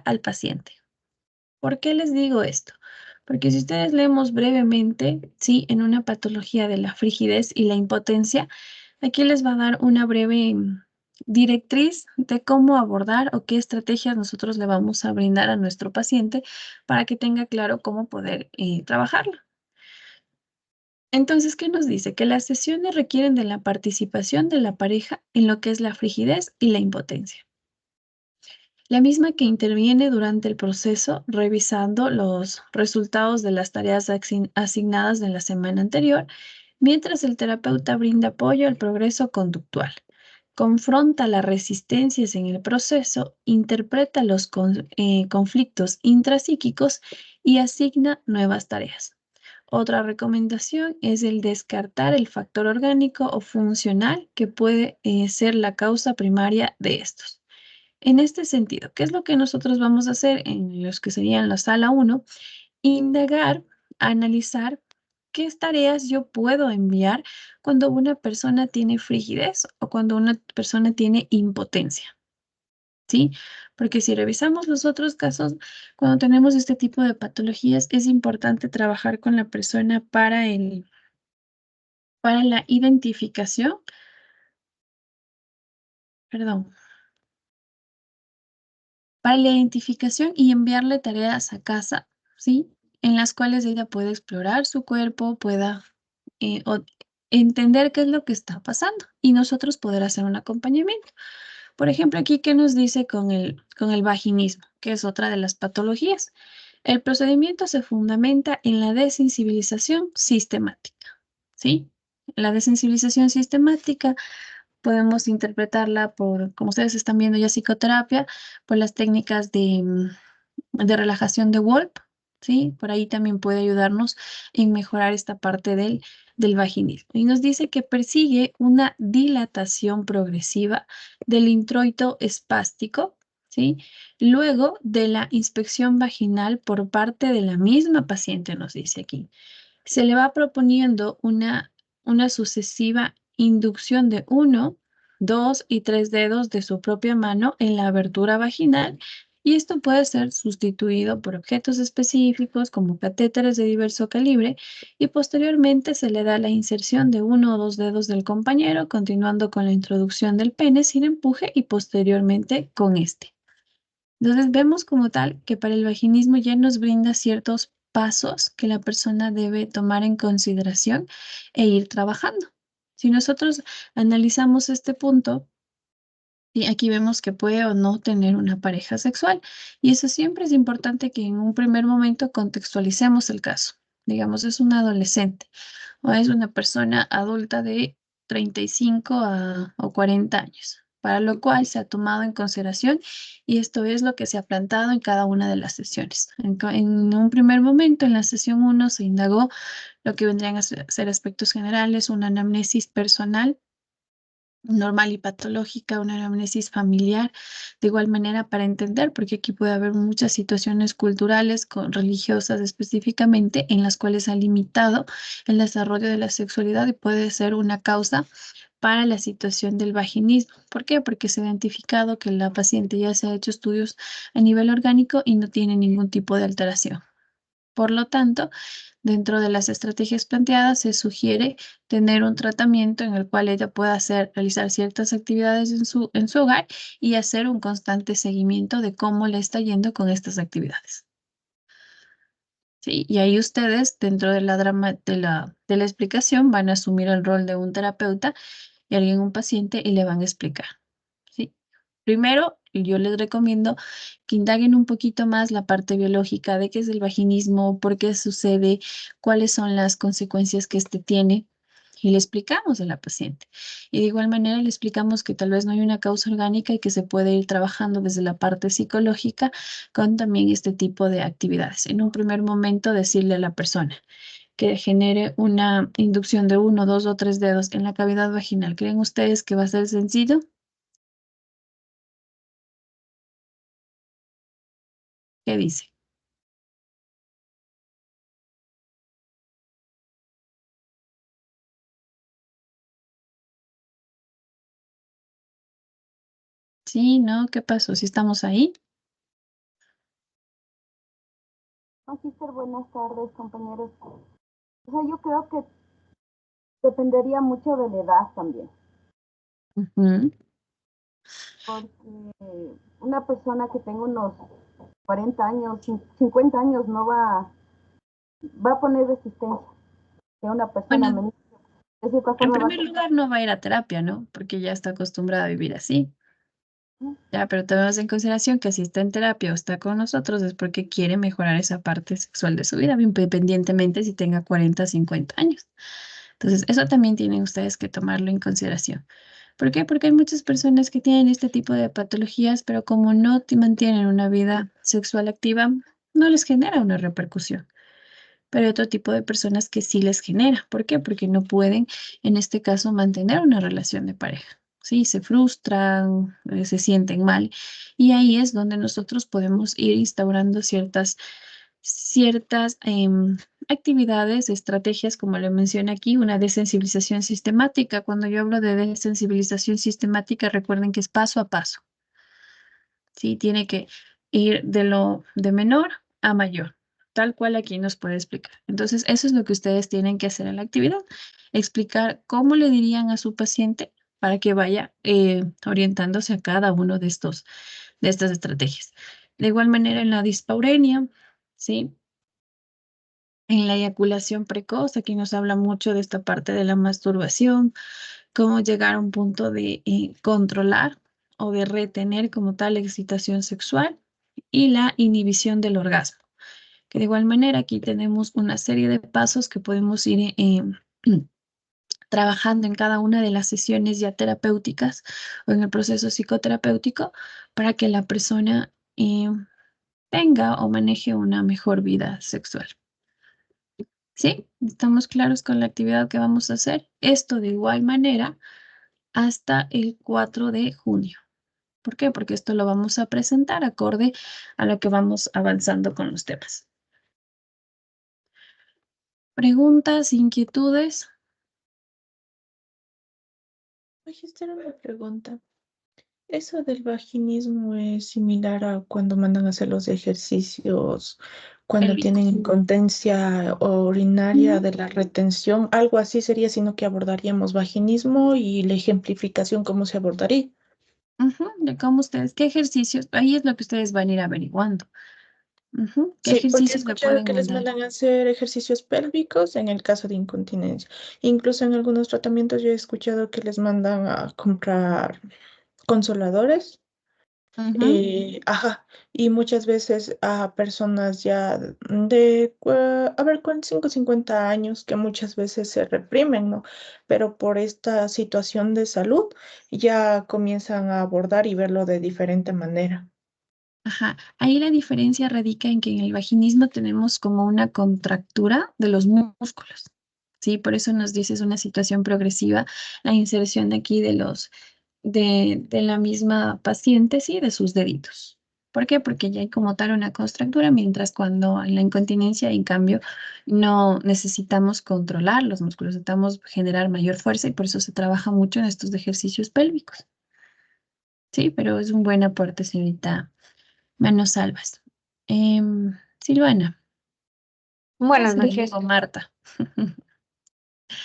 al paciente. ¿Por qué les digo esto? Porque si ustedes leemos brevemente, sí, en una patología de la frigidez y la impotencia, aquí les va a dar una breve directriz de cómo abordar o qué estrategias nosotros le vamos a brindar a nuestro paciente para que tenga claro cómo poder trabajarlo. Entonces, ¿qué nos dice? Que las sesiones requieren de la participación de la pareja en lo que es la frigidez y la impotencia. La misma que interviene durante el proceso revisando los resultados de las tareas asignadas de la semana anterior, mientras el terapeuta brinda apoyo al progreso conductual. Confronta las resistencias en el proceso, interpreta los conflictos intrapsíquicos y asigna nuevas tareas. Otra recomendación es el descartar el factor orgánico o funcional que puede ser la causa primaria de estos. En este sentido, ¿qué es lo que nosotros vamos a hacer en los que serían la sala uno? Indagar, analizar qué tareas yo puedo enviar cuando una persona tiene frigidez o cuando una persona tiene impotencia, ¿sí? Porque si revisamos los otros casos, cuando tenemos este tipo de patologías, es importante trabajar con la persona para la identificación, perdón, para la identificación y enviarle tareas a casa, ¿sí? En las cuales ella puede explorar su cuerpo, pueda entender qué es lo que está pasando y nosotros poder hacer un acompañamiento. Por ejemplo, aquí, ¿qué nos dice con el vaginismo, que es otra de las patologías? El procedimiento se fundamenta en la desensibilización sistemática, ¿sí? La desensibilización sistemática podemos interpretarla por, como ustedes están viendo ya, psicoterapia, por las técnicas de relajación de Wolf, ¿sí? Por ahí también puede ayudarnos en mejorar esta parte del vaginismo. Y nos dice que persigue una dilatación progresiva del introito espástico, ¿sí? Luego de la inspección vaginal por parte de la misma paciente, nos dice aquí. Se le va proponiendo una sucesiva inducción de 1, 2 y 3 dedos de su propia mano en la abertura vaginal y esto puede ser sustituido por objetos específicos como catéteres de diverso calibre y posteriormente se le da la inserción de 1 o 2 dedos del compañero, continuando con la introducción del pene sin empuje y posteriormente con este. Entonces vemos como tal que para el vaginismo ya nos brinda ciertos pasos que la persona debe tomar en consideración e ir trabajando. Si nosotros analizamos este punto, y aquí vemos que puede o no tener una pareja sexual, y eso siempre es importante que en un primer momento contextualicemos el caso. Digamos, es un adolescente o es una persona adulta de 35 o 40 años, para lo cual se ha tomado en consideración y esto es lo que se ha plantado en cada una de las sesiones. En un primer momento, en la sesión uno se indagó lo que vendrían a ser aspectos generales, una anamnesis personal normal y patológica, una anamnesis familiar, de igual manera para entender, porque aquí puede haber muchas situaciones culturales, religiosas específicamente, en las cuales ha limitado el desarrollo de la sexualidad y puede ser una causa para la situación del vaginismo. ¿Por qué? Porque se ha identificado que la paciente ya se ha hecho estudios a nivel orgánico y no tiene ningún tipo de alteración. Por lo tanto, dentro de las estrategias planteadas se sugiere tener un tratamiento en el cual ella pueda realizar ciertas actividades en su hogar y hacer un constante seguimiento de cómo le está yendo con estas actividades. Sí, y ahí ustedes, dentro de de la explicación, van a asumir el rol de un terapeuta y alguien, un paciente, y le van a explicar. ¿Sí? Primero, yo les recomiendo que indaguen un poquito más la parte biológica de qué es el vaginismo, por qué sucede, cuáles son las consecuencias que este tiene. Y le explicamos a la paciente. Y de igual manera le explicamos que tal vez no hay una causa orgánica y que se puede ir trabajando desde la parte psicológica con también este tipo de actividades. En un primer momento, decirle a la persona que genere una inducción de 1, 2 o 3 dedos en la cavidad vaginal. ¿Creen ustedes que va a ser sencillo? ¿Qué dice? Sí, ¿no? ¿Qué pasó? Si estamos ahí. Magíster, buenas tardes, compañeros. O sea, yo creo que dependería mucho de la edad también, Ujú. porque una persona que tenga unos 40 años, 50 años, no va a poner resistencia, que una persona Bueno, menor, de cierta en forma va a primer ser... lugar no va a ir a terapia, ¿no? Porque ya está acostumbrada a vivir así. Ya, pero tomemos en consideración que si está en terapia o está con nosotros es porque quiere mejorar esa parte sexual de su vida, independientemente si tenga 40 o 50 años. Entonces, eso también tienen ustedes que tomarlo en consideración. ¿Por qué? Porque hay muchas personas que tienen este tipo de patologías, pero como no mantienen una vida sexual activa, no les genera una repercusión. Pero hay otro tipo de personas que sí les genera. ¿Por qué? Porque no pueden, en este caso, mantener una relación de pareja. Sí, se frustran, se sienten mal. Y ahí es donde nosotros podemos ir instaurando ciertas actividades, estrategias, como le menciona aquí, una desensibilización sistemática. Cuando yo hablo de desensibilización sistemática, recuerden que es paso a paso. Sí, tiene que ir de menor a mayor, tal cual aquí nos puede explicar. Entonces, eso es lo que ustedes tienen que hacer en la actividad, explicar cómo le dirían a su paciente para que vaya orientándose a cada uno de estas estrategias. De igual manera, en la dispaurenia, ¿sí? En la eyaculación precoz, aquí nos habla mucho de esta parte de la masturbación, cómo llegar a un punto de controlar o de retener como tal la excitación sexual y la inhibición del orgasmo. Que de igual manera aquí tenemos una serie de pasos que podemos ir trabajando en cada una de las sesiones ya terapéuticas o en el proceso psicoterapéutico para que la persona tenga o maneje una mejor vida sexual. ¿Sí? ¿Estamos claros con la actividad que vamos a hacer? Esto de igual manera hasta el 4 de junio. ¿Por qué? Porque esto lo vamos a presentar acorde a lo que vamos avanzando con los temas. ¿Preguntas, inquietudes? Magister, una pregunta. ¿Eso del vaginismo es similar a cuando mandan a hacer los ejercicios, cuando tienen Pélvicos. incontinencia urinaria Ujú, de la retención? Algo así sería, sino que abordaríamos vaginismo y la ejemplificación, ¿cómo se abordaría? ujú, de cómo ustedes, qué ejercicios, ahí es lo que ustedes van a ir averiguando. Ujú, ¿qué Sí, porque he ejercicios me escuchado pueden que les mandar? mandan a hacer ejercicios pélvicos en el caso de incontinencia. Incluso en algunos tratamientos yo he escuchado que les mandan a comprar consoladores. Ujú, Ajá, y muchas veces a personas ya a ver, con 50 años que muchas veces se reprimen, ¿no? Pero por esta situación de salud ya comienzan a abordar y verlo de diferente manera. ajá, ahí la diferencia radica en que en el vaginismo tenemos como una contractura de los músculos. Sí, por eso nos dice es una situación progresiva, la inserción de aquí de la misma paciente, sí, de sus deditos. ¿Por qué? Porque ya hay como tal una contractura, mientras cuando en la incontinencia, en cambio, no necesitamos controlar los músculos, necesitamos generar mayor fuerza y por eso se trabaja mucho en estos ejercicios pélvicos. Sí, pero es un buen aporte, señorita Manos Salvas. Silvana, Buenas casi le noches, digo Marta.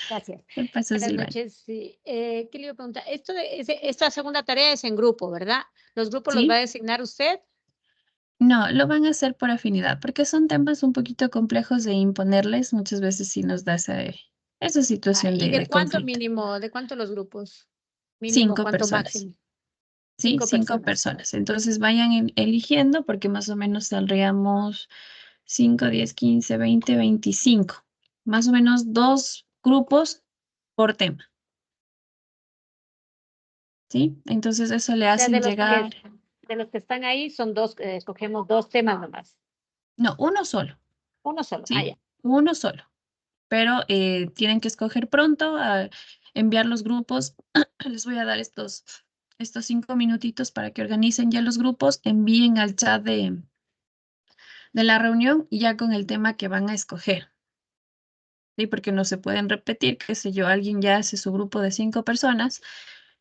gracias. ¿Qué pasó, Buenas Silvana? noches. Sí. ¿Qué le iba a preguntar? Esta segunda tarea es en grupo, ¿verdad? ¿Los grupos los va a ¿Sí? designar usted? No, lo van a hacer por afinidad, porque son temas un poquito complejos de imponerles. Muchas veces sí nos da esa situación ¿Y de de cuánto conflicto. mínimo, de cuánto los grupos? Mínimo, Cinco ¿cuánto personas, máximo? ¿sí? Cinco Cinco personas. personas. Entonces vayan eligiendo, porque más o menos saldríamos 5, 10, 15, 20, 25. Más o menos dos grupos por tema, ¿sí? Entonces eso le O sea, hacen llegar, de los que están ahí son dos, escogemos dos temas nomás. no, uno solo, Uno solo. Ah, ¿sí? ya. Uno solo. Pero tienen que escoger pronto, enviar los grupos. Les voy a dar estos 5 minutitos para que organicen ya los grupos, envíen al chat de la reunión y ya con el tema que van a escoger, ¿sí? Porque no se pueden repetir, qué sé yo, alguien ya hace su grupo de 5 personas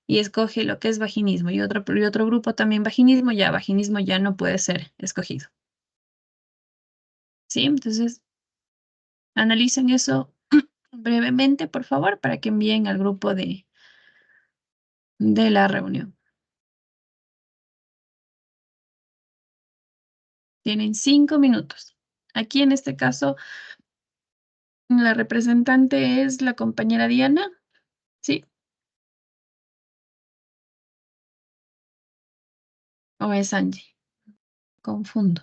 y escoge lo que es vaginismo y otro grupo también vaginismo ya no puede ser escogido. ¿sí? Entonces, analicen eso brevemente, por favor, para que envíen al grupo de la reunión. Tienen 5 minutos. Aquí en este caso, la representante es la compañera Diana, ¿sí? ¿O es Angie? Confundo.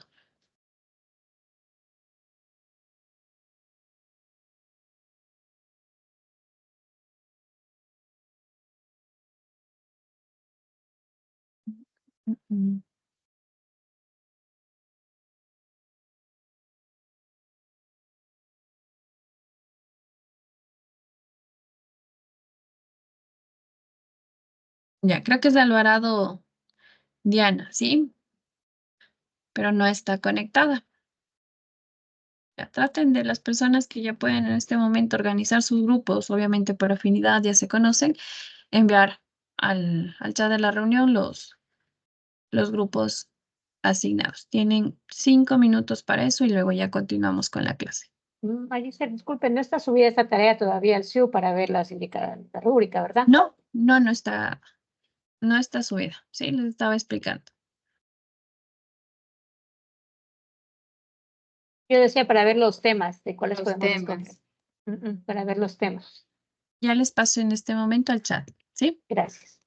Mm. Ya, creo que es de Alvarado Diana, ¿sí? Pero no está conectada. Ya, traten de las personas que ya pueden en este momento organizar sus grupos, obviamente por afinidad ya se conocen, enviar al chat de la reunión los grupos asignados. Tienen 5 minutos para eso y luego ya continuamos con la clase. Maricel, disculpe, no está subida esta tarea todavía al SIU para ver las indicadas, la rúbrica, ¿verdad? No está subida. Sí, les estaba explicando. Yo decía para ver los temas de cuáles Los podemos temas. escoger. Para ver los temas. Ya les paso en este momento al chat, ¿sí? Gracias.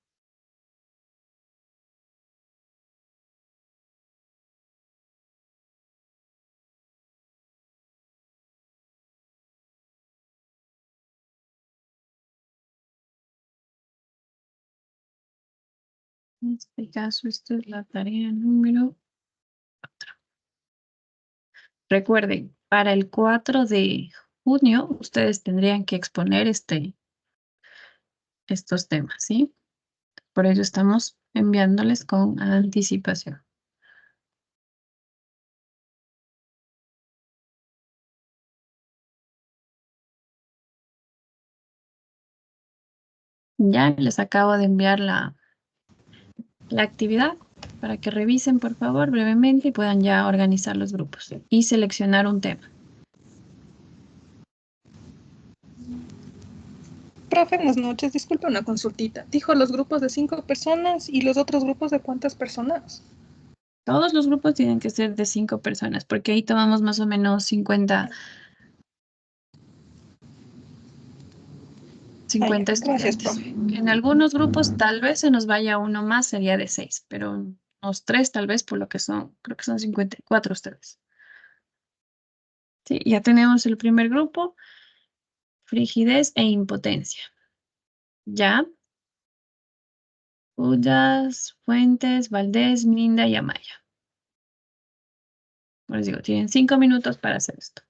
En este caso, esta es la tarea número 4. Recuerden, para el 4 de junio, ustedes tendrían que exponer estos temas, ¿sí? Por ello estamos enviándoles con anticipación. Ya les acabo de enviar la actividad para que revisen, por favor, brevemente y puedan ya organizar los grupos y seleccionar un tema. Profe, buenas noches. Disculpe una consultita. Dijo los grupos de 5 personas y los otros grupos de cuántas personas. Todos los grupos tienen que ser de 5 personas, porque ahí tomamos más o menos 50 Gracias, estudiantes. profe. En algunos grupos tal vez se nos vaya uno más, sería de 6, pero unos 3 tal vez por lo que son, creo que son 54 ustedes. Sí, ya tenemos el primer grupo, frigidez e impotencia. Ya, Ullas, Fuentes, Valdés, Minda y Amaya. Les digo, tienen 5 minutos para hacer esto.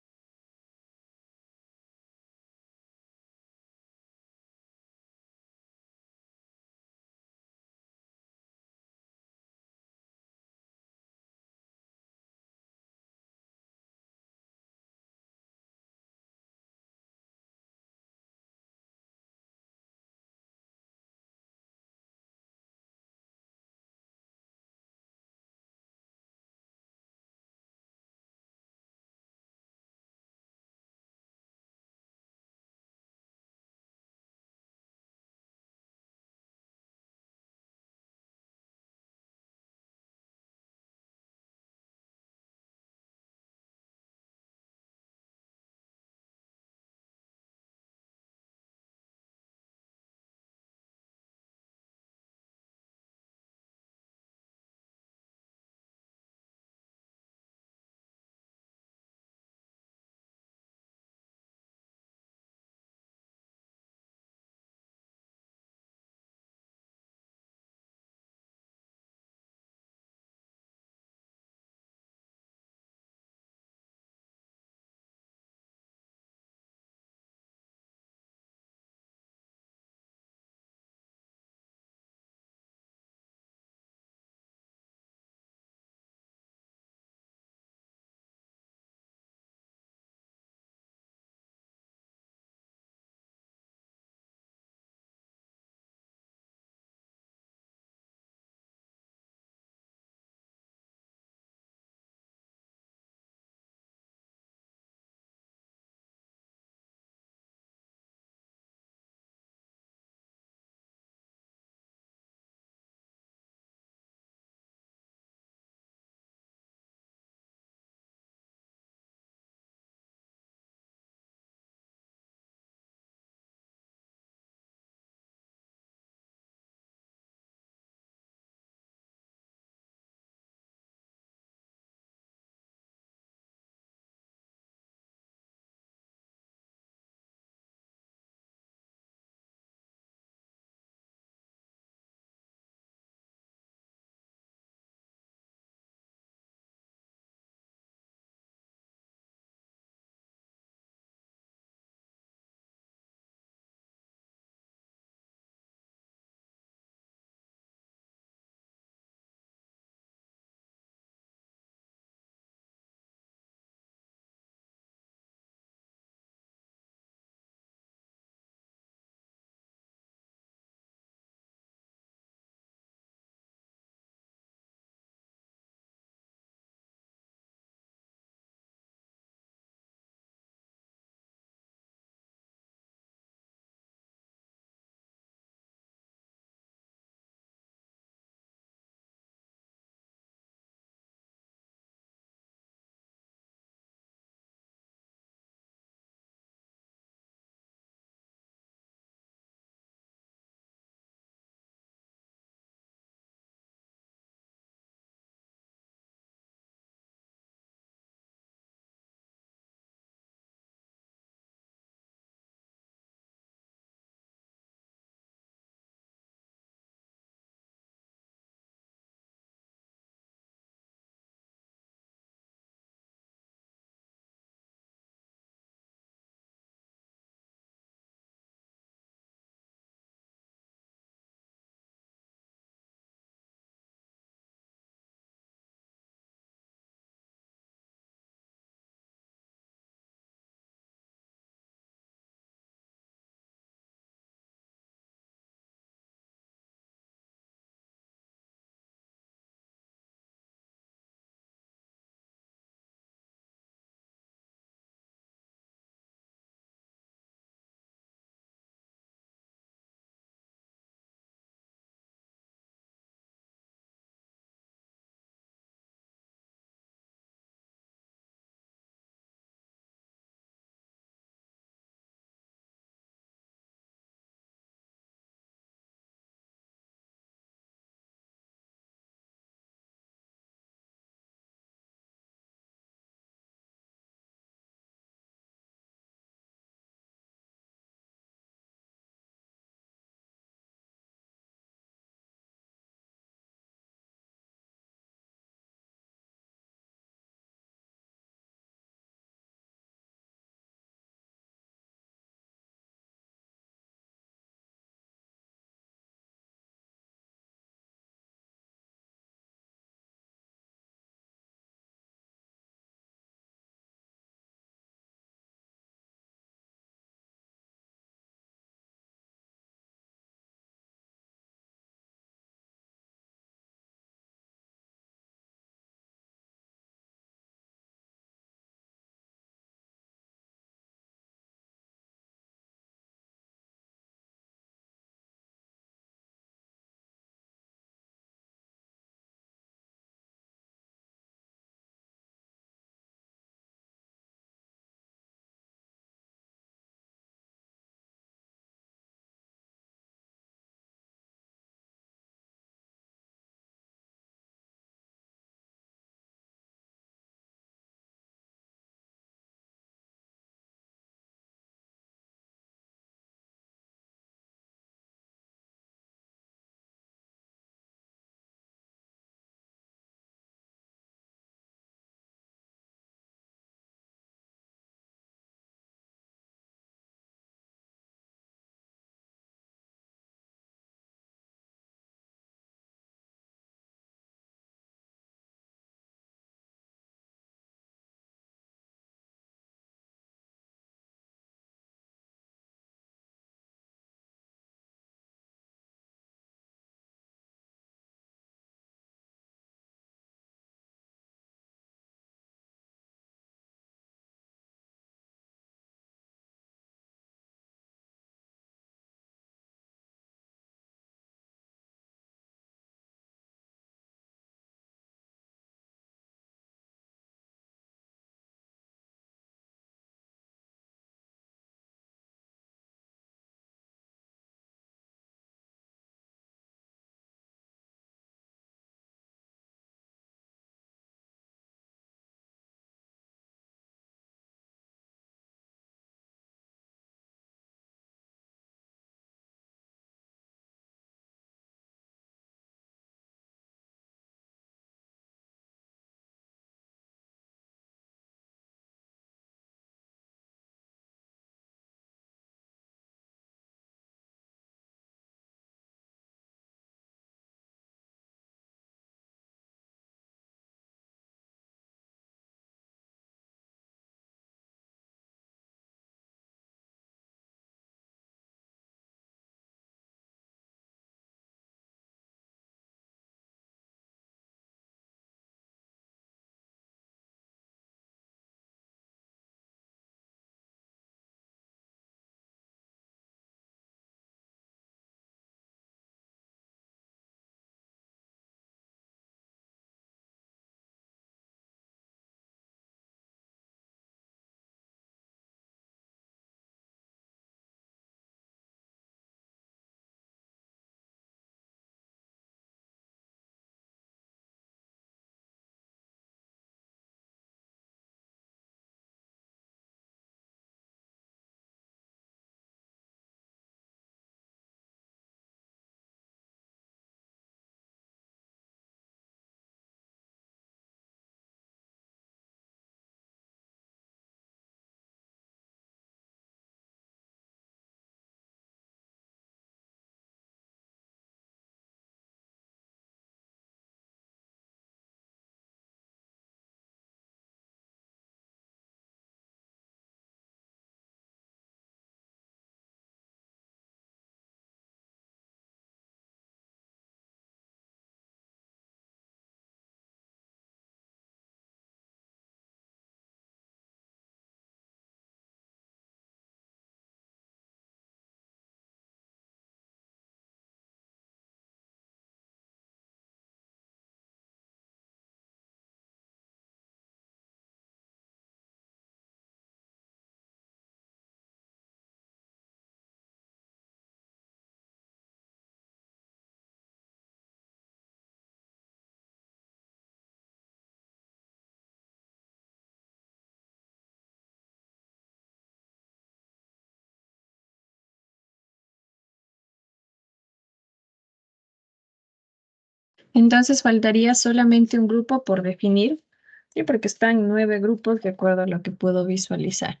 Entonces faltaría solamente un grupo por definir, sí, porque están 9 grupos de acuerdo a lo que puedo visualizar.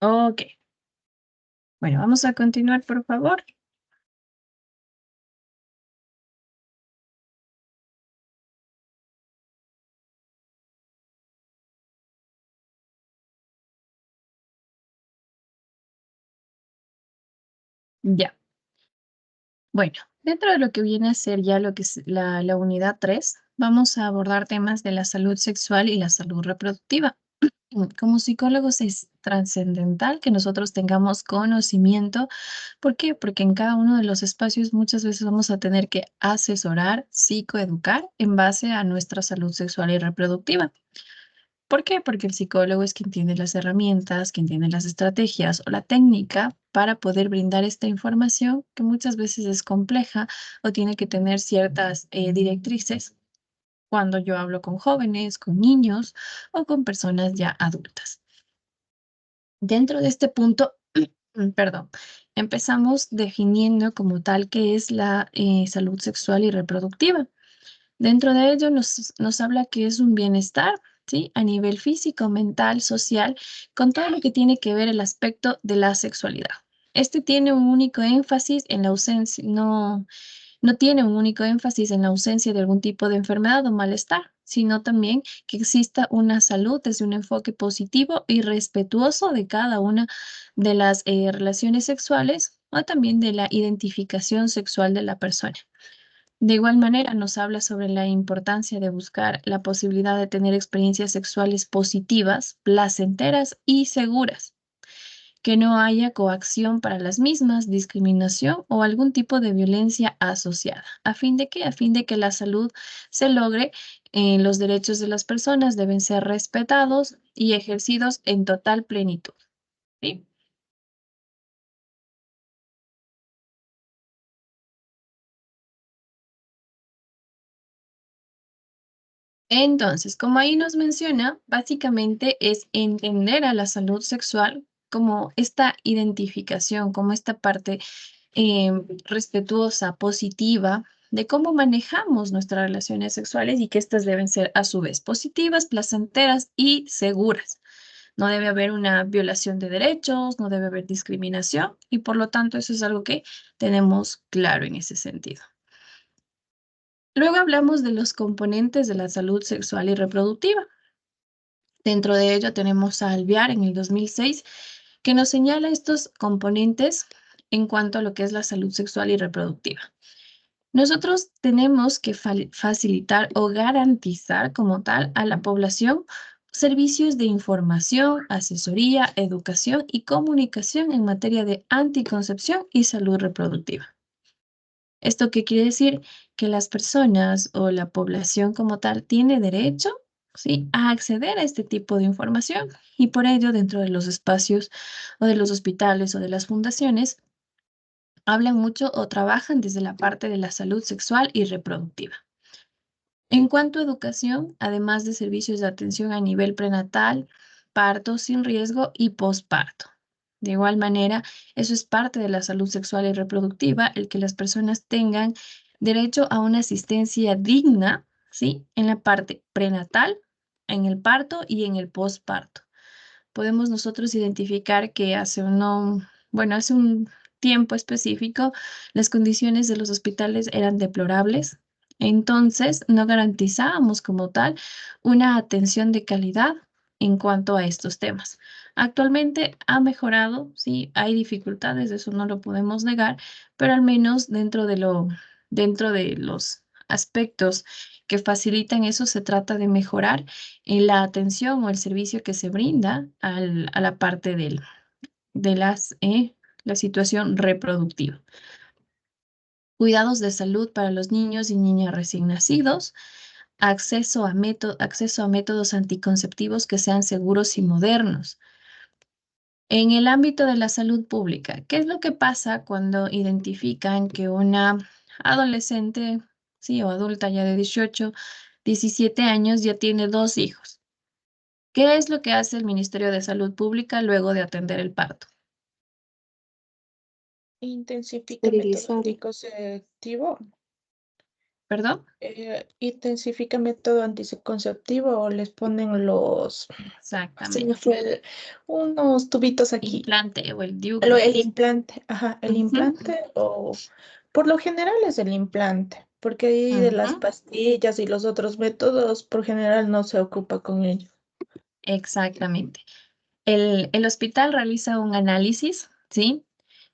Ok. Bueno, vamos a continuar, por favor. Ya. Bueno, dentro de lo que viene a ser ya lo que es la unidad 3, vamos a abordar temas de la salud sexual y la salud reproductiva. Como psicólogos es trascendental que nosotros tengamos conocimiento. ¿Por qué? Porque en cada uno de los espacios muchas veces vamos a tener que asesorar, psicoeducar en base a nuestra salud sexual y reproductiva. ¿Por qué? Porque el psicólogo es quien tiene las herramientas, quien tiene las estrategias o la técnica para poder brindar esta información que muchas veces es compleja o tiene que tener ciertas directrices cuando yo hablo con jóvenes, con niños o con personas ya adultas. Dentro de este punto, perdón, empezamos definiendo como tal qué es la salud sexual y reproductiva. Dentro de ello nos habla que es un bienestar, ¿sí? A nivel físico, mental, social, con todo lo que tiene que ver el aspecto de la sexualidad. Este tiene un único énfasis en la ausencia, no tiene un único énfasis en la ausencia de algún tipo de enfermedad o malestar, sino también que exista una salud desde un enfoque positivo y respetuoso de cada una de las relaciones sexuales o también de la identificación sexual de la persona. De igual manera, nos habla sobre la importancia de buscar la posibilidad de tener experiencias sexuales positivas, placenteras y seguras, que no haya coacción para las mismas, discriminación o algún tipo de violencia asociada. ¿A fin de qué? A fin de que la salud se logre, los derechos de las personas deben ser respetados y ejercidos en total plenitud. ¿Sí? Entonces, como ahí nos menciona, básicamente es entender a la salud sexual como esta identificación, como esta parte respetuosa, positiva, de cómo manejamos nuestras relaciones sexuales y que éstas deben ser a su vez positivas, placenteras y seguras. No debe haber una violación de derechos, no debe haber discriminación y por lo tanto eso es algo que tenemos claro en ese sentido. Luego hablamos de los componentes de la salud sexual y reproductiva. Dentro de ello tenemos a Alvear en el 2006, que nos señala estos componentes en cuanto a lo que es la salud sexual y reproductiva. Nosotros tenemos que facilitar o garantizar como tal a la población servicios de información, asesoría, educación y comunicación en materia de anticoncepción y salud reproductiva. ¿Esto qué quiere decir? Que las personas o la población como tal tiene derecho, ¿sí?, a acceder a este tipo de información y por ello dentro de los espacios o de los hospitales o de las fundaciones hablan mucho o trabajan desde la parte de la salud sexual y reproductiva. En cuanto a educación, además de servicios de atención a nivel prenatal, parto sin riesgo y posparto. De igual manera, eso es parte de la salud sexual y reproductiva, el que las personas tengan derecho a una asistencia digna, ¿sí? En la parte prenatal, en el parto y en el posparto. Podemos nosotros identificar que hace un tiempo específico, las condiciones de los hospitales eran deplorables. Entonces, no garantizábamos como tal una atención de calidad en cuanto a estos temas. Actualmente ha mejorado, sí, hay dificultades, eso no lo podemos negar, pero al menos dentro de los aspectos que facilitan eso, se trata de mejorar en la atención o el servicio que se brinda a la parte de la situación reproductiva. Cuidados de salud para los niños y niñas recién nacidos, acceso a métodos anticonceptivos que sean seguros y modernos. En el ámbito de la salud pública, ¿qué es lo que pasa cuando identifican que una adolescente, sí, o adulta ya de 18, 17 años ya tiene 2 hijos? ¿Qué es lo que hace el Ministerio de Salud Pública luego de atender el parto? Intensifica método Esterilizar. anticonceptivo. ¿Perdón? Intensifica método anticonceptivo o les ponen los, se me Exactamente. fue unos tubitos aquí. Implante o el DIU. El implante, ajá, el Ujú. implante o por lo general es el implante, porque ahí de las Ujú. pastillas y los otros métodos por general no se ocupa con ello. Exactamente. El hospital realiza un análisis, ¿sí?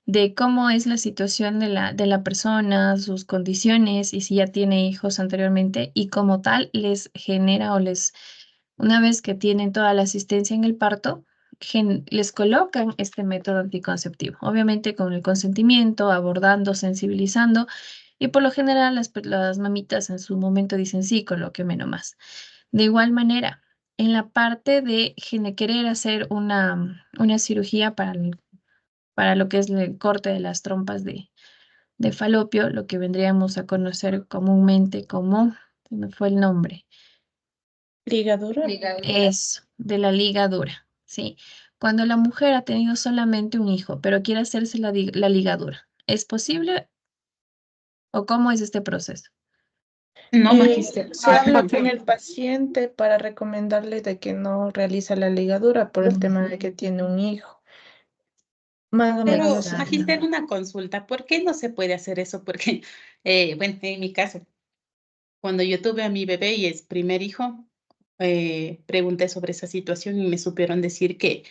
De cómo es la situación de la persona, sus condiciones y si ya tiene hijos anteriormente y como tal les genera o les, una vez que tienen toda la asistencia en el parto, les colocan este método anticonceptivo, obviamente con el consentimiento, abordando, sensibilizando y por lo general las mamitas en su momento dicen sí, colóqueme nomás. De igual manera, en la parte de querer hacer una cirugía para lo que es el corte de las trompas de falopio, lo que vendríamos a conocer comúnmente como, se me fue el nombre, Ligadura. es de la ligadura, ¿sí? Cuando la mujer ha tenido solamente un hijo, pero quiere hacerse la ligadura, ¿es posible o cómo es este proceso? No, magíster. Se habla con el paciente para recomendarle de que no realiza la ligadura por el tema de que tiene un hijo. Más o Pero, menos. Exacto. magíster, una consulta. ¿Por qué no se puede hacer eso? Porque, bueno, en mi caso, cuando yo tuve a mi bebé y es primer hijo, pregunté sobre esa situación y me supieron decir que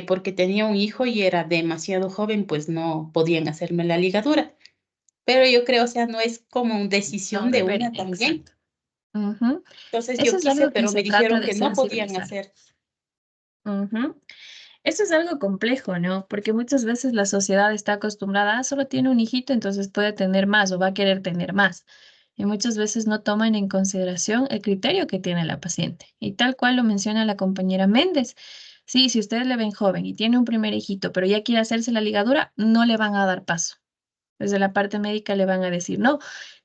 porque tenía un hijo y era demasiado joven, pues no podían hacerme la ligadura. Pero yo creo, o sea, no es como una decisión de una también. Exacto. Ujú. Entonces Eso yo es quise, algo que pero se me trata dijeron de que no podían sensibilizar. hacer. Ujú. Eso es algo complejo, ¿no? Porque muchas veces la sociedad está acostumbrada, solo tiene un hijito, entonces puede tener más o va a querer tener más. Y muchas veces no toman en consideración el criterio que tiene la paciente. Y tal cual lo menciona la compañera Méndez. Sí, si ustedes le ven joven y tiene un primer hijito, pero ya quiere hacerse la ligadura, no le van a dar paso. Desde la parte médica le van a decir no.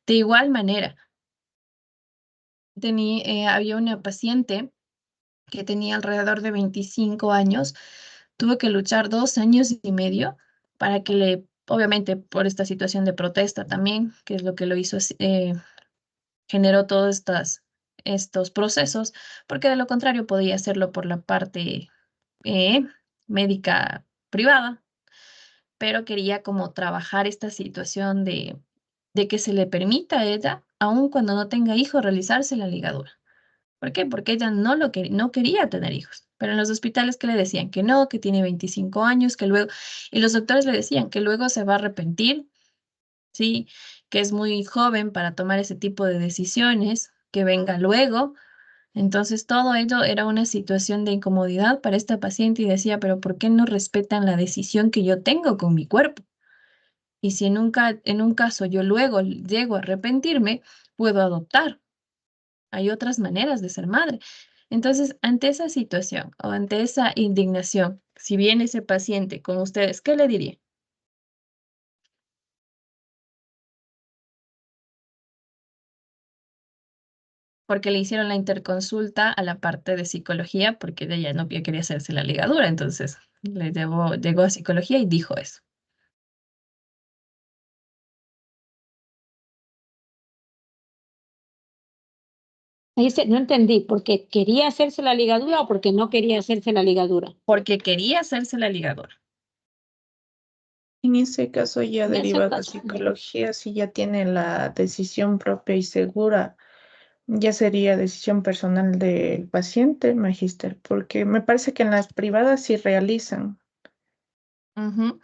De igual manera, había una paciente que tenía alrededor de 25 años, tuvo que luchar 2 años y medio para que obviamente por esta situación de protesta también, que es lo que lo hizo, generó todos estos procesos, porque de lo contrario podía hacerlo por la parte eh, médica privada, pero quería como trabajar esta situación de que se le permita a ella, aun cuando no tenga hijos, realizarse la ligadura. ¿Por qué? Porque ella no quería tener hijos. Pero en los hospitales que le decían que no, que tiene 25 años, que luego, y los doctores le decían que luego se va a arrepentir, ¿sí? Que es muy joven para tomar ese tipo de decisiones, que venga luego. Entonces todo ello era una situación de incomodidad para esta paciente y decía, pero ¿por qué no respetan la decisión que yo tengo con mi cuerpo? Y si en un caso yo luego llego a arrepentirme, puedo adoptar. Hay otras maneras de ser madre. Entonces, ante esa situación o ante esa indignación, si viene ese paciente con ustedes, ¿qué le diría? Porque le hicieron la interconsulta a la parte de psicología, porque ella no quería hacerse la ligadura, entonces llegó a psicología y dijo eso. No entendí, ¿porque quería hacerse la ligadura o porque no quería hacerse la ligadura? Porque quería hacerse la ligadura. En ese caso ya En ese deriva de caso, psicología, si ya tiene la decisión propia y segura, ya sería decisión personal del paciente, magíster, porque me parece que en las privadas sí realizan. Ujú.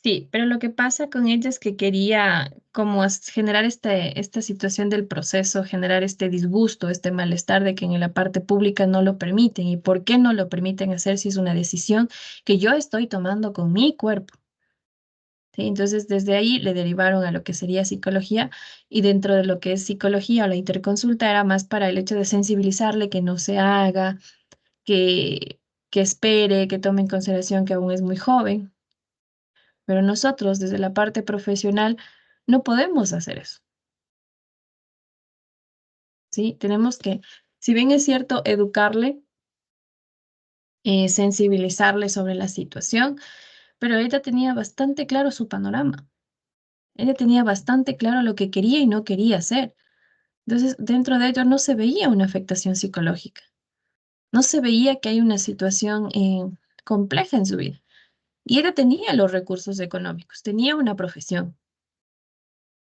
Sí, pero lo que pasa con ella es que quería como generar esta situación del proceso, generar este disgusto, este malestar de que en la parte pública no lo permiten. ¿Y por qué no lo permiten hacer si es una decisión que yo estoy tomando con mi cuerpo? ¿Sí? Entonces, desde ahí le derivaron a lo que sería psicología y dentro de lo que es psicología o la interconsulta era más para el hecho de sensibilizarle que no se haga, que, que espere, que tome en consideración que aún es muy joven. Pero nosotros, desde la parte profesional, no podemos hacer eso, ¿sí? Tenemos que, si bien es cierto, educarle, sensibilizarle sobre la situación, pero ella tenía bastante claro su panorama. Ella tenía bastante claro lo que quería y no quería hacer. Entonces, dentro de ello no se veía una afectación psicológica. No se veía que hay una situación compleja en su vida. Y ella tenía los recursos económicos, tenía una profesión,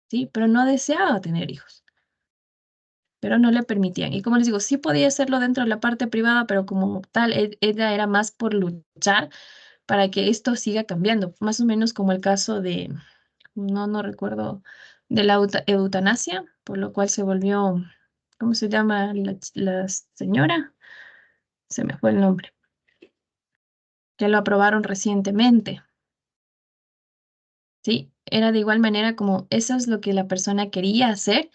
¿sí? Pero no deseaba tener hijos, pero no le permitían. Y como les digo, sí podía hacerlo dentro de la parte privada, pero como tal, ella era más por luchar para que esto siga cambiando. Más o menos como el caso de, no recuerdo, de la eutanasia, por lo cual se volvió, ¿cómo se llama la señora? Se me fue el nombre, que lo aprobaron recientemente. ¿Sí? Era de igual manera como eso es lo que la persona quería hacer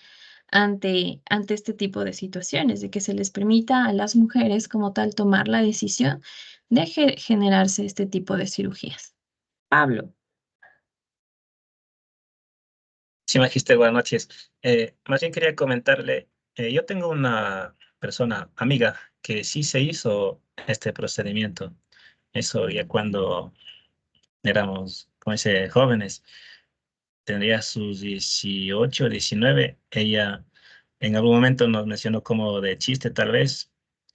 ante este tipo de situaciones, de que se les permita a las mujeres como tal tomar la decisión de generarse este tipo de cirugías. Pablo. Sí, Magister, buenas noches. Más bien quería comentarle, yo tengo una persona, amiga, que sí se hizo este procedimiento. Eso ya cuando éramos, como dice, jóvenes, tendría sus 18, 19. Ella en algún momento nos mencionó como de chiste tal vez,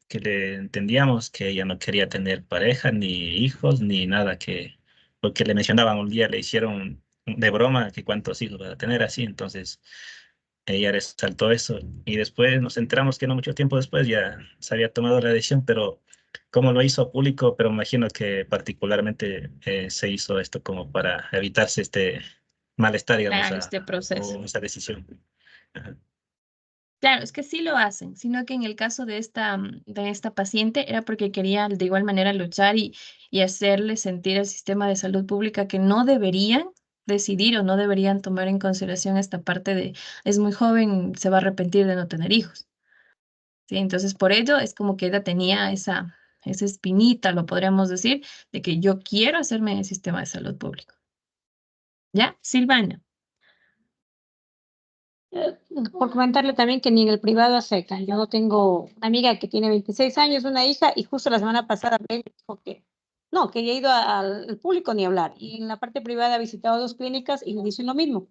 que le entendíamos que ella no quería tener pareja, ni hijos, ni nada, que porque le mencionaban un día, le hicieron de broma que cuántos hijos va a tener así, entonces ella resaltó eso y después nos enteramos que no mucho tiempo después ya se había tomado la decisión, pero como lo hizo público, pero me imagino que particularmente se hizo esto como para evitarse este malestar, digamos, Claro, este proceso. o esa decisión. Ajá. Claro, es que sí lo hacen, sino que en el caso de esta paciente era porque quería de igual manera luchar y hacerle sentir al sistema de salud pública que no deberían decidir o no deberían tomar en consideración esta parte de es muy joven, se va a arrepentir de no tener hijos. ¿Sí? Entonces, por ello es como que ella tenía esa espinita, lo podríamos decir, de que yo quiero hacerme en el sistema de salud público. ¿Ya? Silvana. Por comentarle también que ni en el privado aceptan. Yo tengo una amiga que tiene 26 años, una hija, y justo la semana pasada me dijo que no, que ella ha ido al público ni hablar. Y en la parte privada ha visitado 2 clínicas y le dicen lo mismo.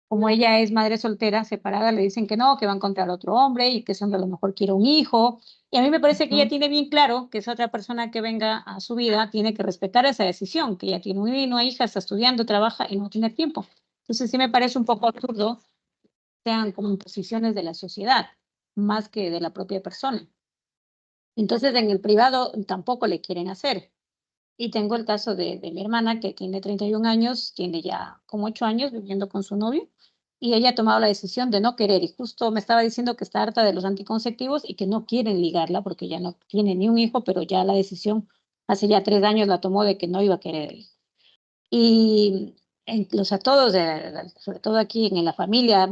Como ella es madre soltera, separada, le dicen que no, que va a encontrar otro hombre y que ese hombre a lo mejor quiere un hijo. Y a mí me parece que ella tiene bien claro que esa otra persona que venga a su vida tiene que respetar esa decisión, que ella tiene una hija, está estudiando, trabaja y no tiene tiempo. Entonces sí me parece un poco absurdo sean como imposiciones de la sociedad, más que de la propia persona. Entonces, en el privado tampoco le quieren hacer. Y tengo el caso de mi hermana, que tiene 31 años, tiene ya como 8 años viviendo con su novio, y ella ha tomado la decisión de no querer. Y justo me estaba diciendo que está harta de los anticonceptivos y que no quieren ligarla porque ya no tiene ni un hijo, pero ya la decisión hace ya 3 años la tomó de que no iba a querer. Y los a todos, sobre todo aquí en la familia,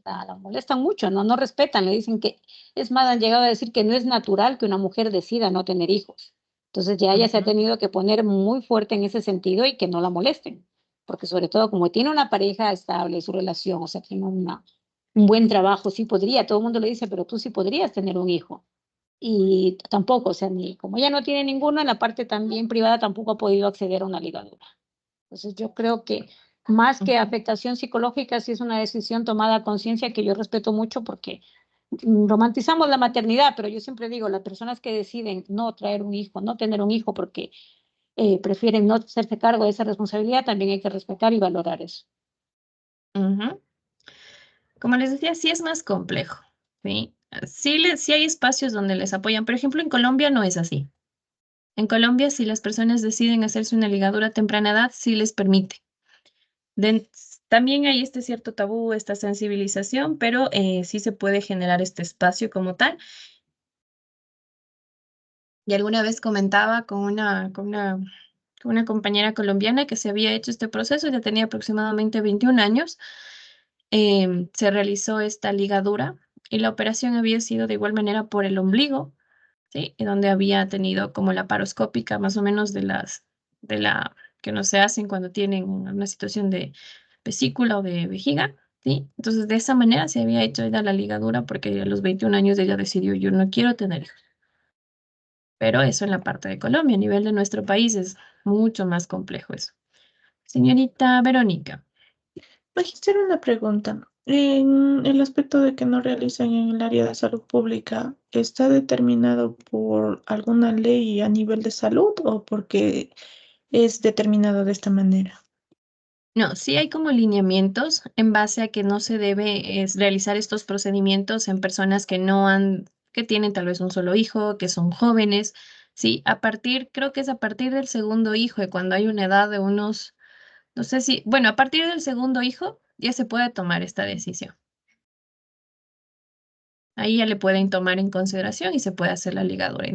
la molestan mucho, no respetan, le dicen que, es más, han llegado a decir que no es natural que una mujer decida no tener hijos. Entonces ya ella se ha tenido que poner muy fuerte en ese sentido y que no la molesten, porque sobre todo como tiene una pareja estable, su relación, o sea, tiene un buen trabajo, sí podría, todo el mundo le dice, pero tú sí podrías tener un hijo. Y tampoco, o sea, ni como ella no tiene ninguno, en la parte también privada tampoco ha podido acceder a una ligadura. Entonces yo creo que más que afectación psicológica, sí es una decisión tomada a conciencia que yo respeto mucho porque romantizamos la maternidad, pero yo siempre digo, las personas que deciden no traer un hijo, no tener un hijo porque prefieren no hacerse cargo de esa responsabilidad, también hay que respetar y valorar eso. Ujú. Como les decía, sí es más complejo, ¿sí? Sí hay espacios donde les apoyan. Por ejemplo, en Colombia no es así. En Colombia, si las personas deciden hacerse una ligadura a temprana edad, sí les permite. Den- También hay este cierto tabú, esta sensibilización, pero sí se puede generar este espacio como tal. Y alguna vez comentaba con una compañera colombiana que se había hecho este proceso, ya tenía aproximadamente 21 años. Se realizó esta ligadura y la operación había sido de igual manera por el ombligo, ¿sí? Y donde había tenido como la paroscópica más o menos de la que no se hacen cuando tienen una situación de vesícula o de vejiga, ¿sí? Entonces de esa manera se había hecho ella la ligadura porque a los 21 años ella decidió, yo no quiero tener hijos. Pero eso en la parte de Colombia, a nivel de nuestro país es mucho más complejo eso. Señorita Verónica. Magister, una pregunta. En el aspecto de que no realizan en el área de salud pública, ¿está determinado por alguna ley a nivel de salud o porque es determinado de esta manera? No, sí hay como lineamientos en base a que no se debe realizar estos procedimientos en personas que no han, que tienen tal vez un solo hijo, que son jóvenes. Sí, creo que es a partir del segundo hijo y cuando hay una edad de unos, no sé si, bueno, a partir del segundo hijo ya se puede tomar esta decisión. Ahí ya le pueden tomar en consideración y se puede hacer la ligadura,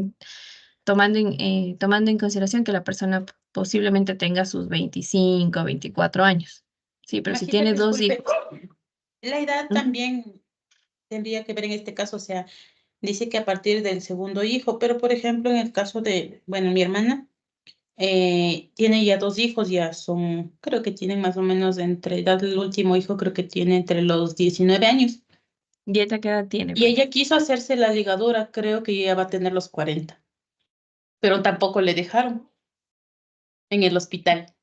tomando en consideración que la persona posiblemente tenga sus 25 o 24 años. Sí, pero si Magister, tiene dos disculpe, hijos. la edad Ujú. también tendría que ver en este caso, o sea, dice que a partir del segundo hijo, pero por ejemplo, en el caso de, bueno, mi hermana tiene ya 2 hijos, ya son, creo que tienen más o menos entre edad del último hijo, creo que tiene entre los 19 años. ¿Y ella qué edad tiene, Y pues? ella quiso hacerse la ligadura, creo que ya va a tener los 40, pero tampoco le dejaron en el hospital.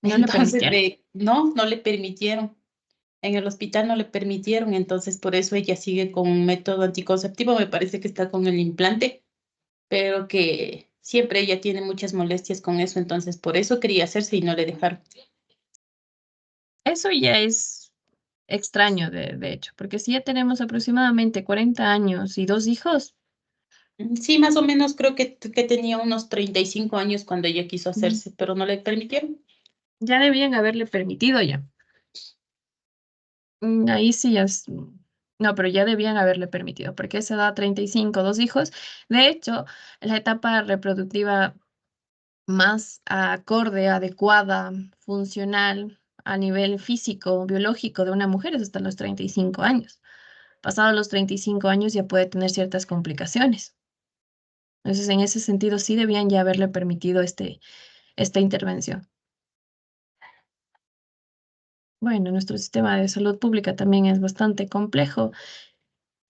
¿No le Entonces, permitieron? no le permitieron. En el hospital no le permitieron, entonces por eso ella sigue con un método anticonceptivo, me parece que está con el implante, pero que siempre ella tiene muchas molestias con eso, entonces por eso quería hacerse y no le dejaron. Eso ya es extraño, de hecho, porque si ya tenemos aproximadamente 40 años y dos hijos, Sí, más o menos creo que tenía unos 35 años cuando ella quiso mm, hacerse, pero no le permitieron. ya debían haberle permitido ya. Ahí sí ya es... No, pero ya debían haberle permitido, porque esa edad 35, dos hijos. De hecho, la etapa reproductiva más acorde, adecuada, funcional a nivel físico, biológico de una mujer es hasta los 35 años. Pasados los 35 años ya puede tener ciertas complicaciones. Entonces, en ese sentido, sí debían ya haberle permitido esta intervención. Bueno, nuestro sistema de salud pública también es bastante complejo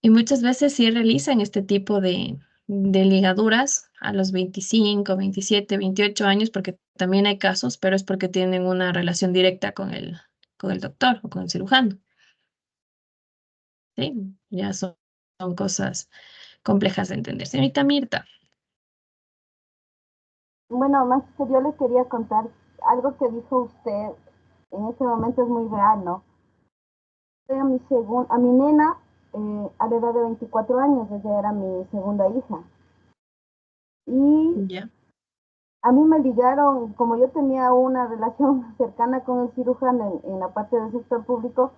y muchas veces sí realizan este tipo de ligaduras a los 25, 27, 28 años, porque también hay casos, pero es porque tienen una relación directa con el doctor o con el cirujano. Sí, ya son cosas complejas de entender. Señorita Mirta. Bueno, Magister, yo le quería contar algo que dijo usted en este momento es muy real, ¿no? A mi nena, a la edad de 24 años, ella era mi segunda hija. Y Ya. a mí me ligaron, como yo tenía una relación cercana con el cirujano en la parte del sector público,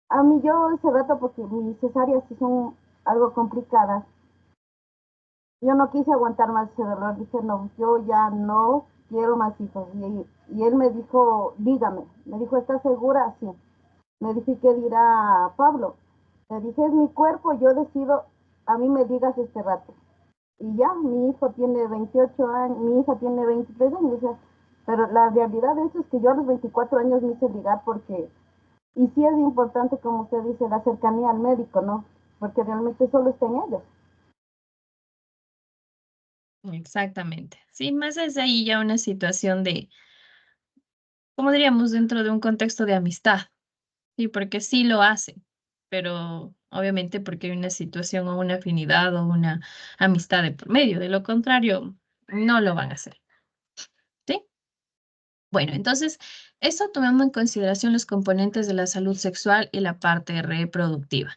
a mí yo ese rato, porque mis cesáreas sí son algo complicadas, yo no quise aguantar más ese dolor, dije, no, yo ya no quiero más hijos. Y él me dijo, dígame, me dijo, ¿estás segura? Sí. Me dije, ¿qué dirá Pablo? Le dije, es mi cuerpo, yo decido, a mí me digas este rato. Y ya, mi hijo tiene 28 años, mi hija tiene 23 años, o sea, pero la realidad de eso es que yo a los 24 años me hice ligar porque, y sí es importante, como usted dice, la cercanía al médico, ¿no? Porque realmente solo está en ellos. Exactamente. Sí, más es ahí ya una situación de, como diríamos, dentro de un contexto de amistad. Sí, porque sí lo hacen, pero obviamente porque hay una situación o una afinidad o una amistad de por medio. De lo contrario, no lo van a hacer. ¿Sí? Bueno, entonces, eso tomando en consideración los componentes de la salud sexual y la parte reproductiva.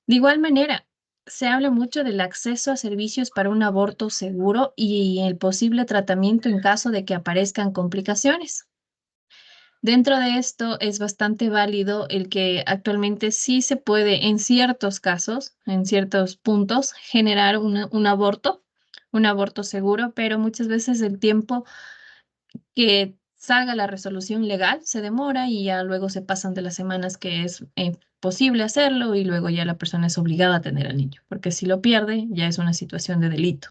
De igual manera, se habla mucho del acceso a servicios para un aborto seguro y el posible tratamiento en caso de que aparezcan complicaciones. Dentro de esto es bastante válido el que actualmente sí se puede, en ciertos casos, en ciertos puntos, generar un aborto seguro, pero muchas veces el tiempo que salga la resolución legal se demora y ya luego se pasan de las semanas que es posible hacerlo y luego ya la persona es obligada a tener al niño, porque si lo pierde ya es una situación de delito.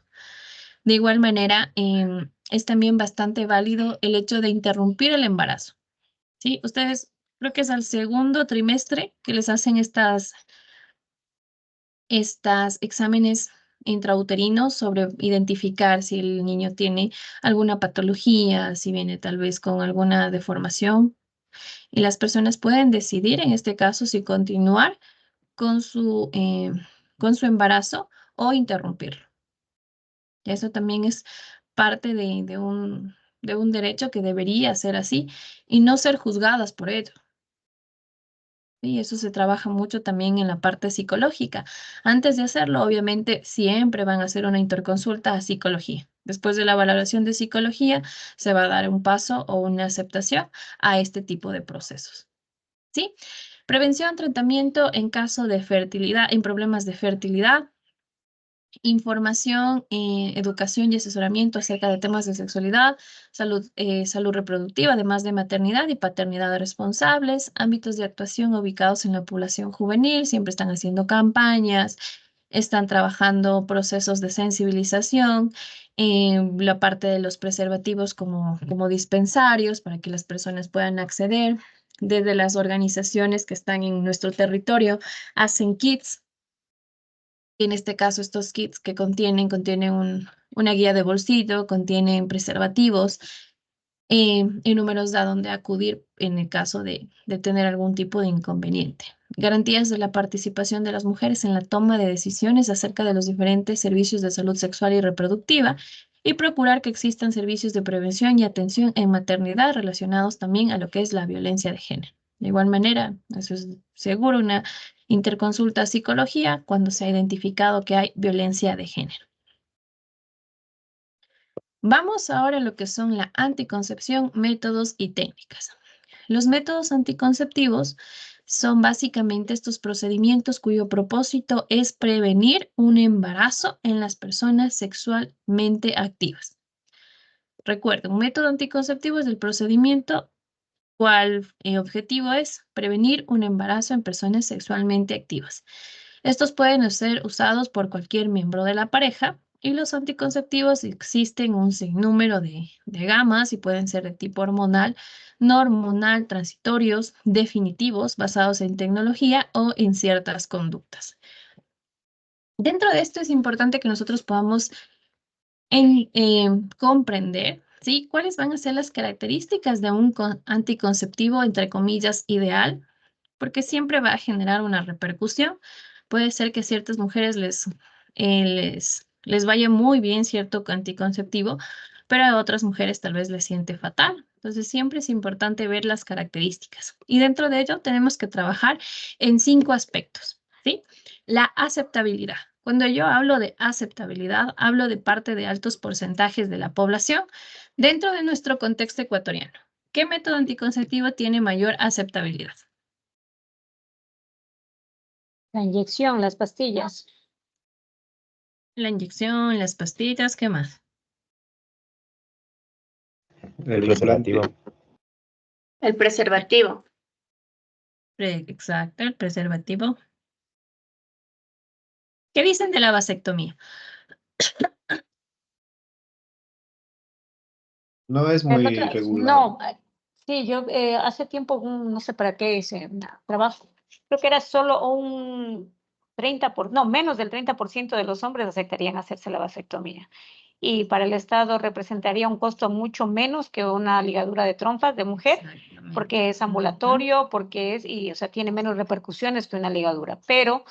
De igual manera, es también bastante válido el hecho de interrumpir el embarazo. ¿Sí? Ustedes creo que es al segundo trimestre que les hacen estas exámenes intrauterino sobre identificar si el niño tiene alguna patología, si viene tal vez con alguna deformación. Y las personas pueden decidir en este caso si continuar con su embarazo o interrumpirlo. Y eso también es parte de un derecho que debería ser así y no ser juzgadas por ello. Y eso se trabaja mucho también en la parte psicológica. Antes de hacerlo, obviamente, siempre van a hacer una interconsulta a psicología. Después de la valoración de psicología, se va a dar un paso o una aceptación a este tipo de procesos. ¿Sí? Prevención, tratamiento en caso de fertilidad, en problemas de fertilidad, información, educación y asesoramiento acerca de temas de sexualidad, salud reproductiva, además de maternidad y paternidad responsables, ámbitos de actuación ubicados en la población juvenil, siempre están haciendo campañas, están trabajando procesos de sensibilización, la parte de los preservativos como dispensarios para que las personas puedan acceder. Desde las organizaciones que están en nuestro territorio, hacen kits. En este caso, estos kits que contienen una guía de bolsillo, contienen preservativos y números a donde acudir en el caso de tener algún tipo de inconveniente. Garantías de la participación de las mujeres en la toma de decisiones acerca de los diferentes servicios de salud sexual y reproductiva y procurar que existan servicios de prevención y atención en maternidad relacionados también a lo que es la violencia de género. De igual manera, eso es seguro, una interconsulta a psicología cuando se ha identificado que hay violencia de género. Vamos ahora a lo que son la anticoncepción, métodos y técnicas. Los métodos anticonceptivos son básicamente estos procedimientos cuyo propósito es prevenir un embarazo en las personas sexualmente activas. Recuerda, un método anticonceptivo es el procedimiento cual objetivo es prevenir un embarazo en personas sexualmente activas. Estos pueden ser usados por cualquier miembro de la pareja y los anticonceptivos existen un sinnúmero de gamas y pueden ser de tipo hormonal, no hormonal, transitorios, definitivos, basados en tecnología o en ciertas conductas. Dentro de esto es importante que nosotros podamos comprender, ¿sí? ¿Cuáles van a ser las características de un anticonceptivo, entre comillas, ideal? Porque siempre va a generar una repercusión. Puede ser que a ciertas mujeres les vaya muy bien cierto anticonceptivo, pero a otras mujeres tal vez les siente fatal. Entonces, siempre es importante ver las características. Y dentro de ello tenemos que trabajar en 5 aspectos, ¿sí? La aceptabilidad. Cuando yo hablo de aceptabilidad, hablo de parte de altos porcentajes de la población dentro de nuestro contexto ecuatoriano. ¿Qué método anticonceptivo tiene mayor aceptabilidad? La inyección, las pastillas. La inyección, las pastillas, ¿qué más? El preservativo. El preservativo. Exacto, el preservativo. ¿Qué dicen de la vasectomía? No es muy regular. No, sí, yo hace tiempo, no sé para qué ese trabajo, creo que era solo un 30%, no, menos del 30% de los hombres aceptarían hacerse la vasectomía. Y para el Estado representaría un costo mucho menos que una ligadura de trompas de mujer, porque es ambulatorio, porque o sea, tiene menos repercusiones que una ligadura. Pero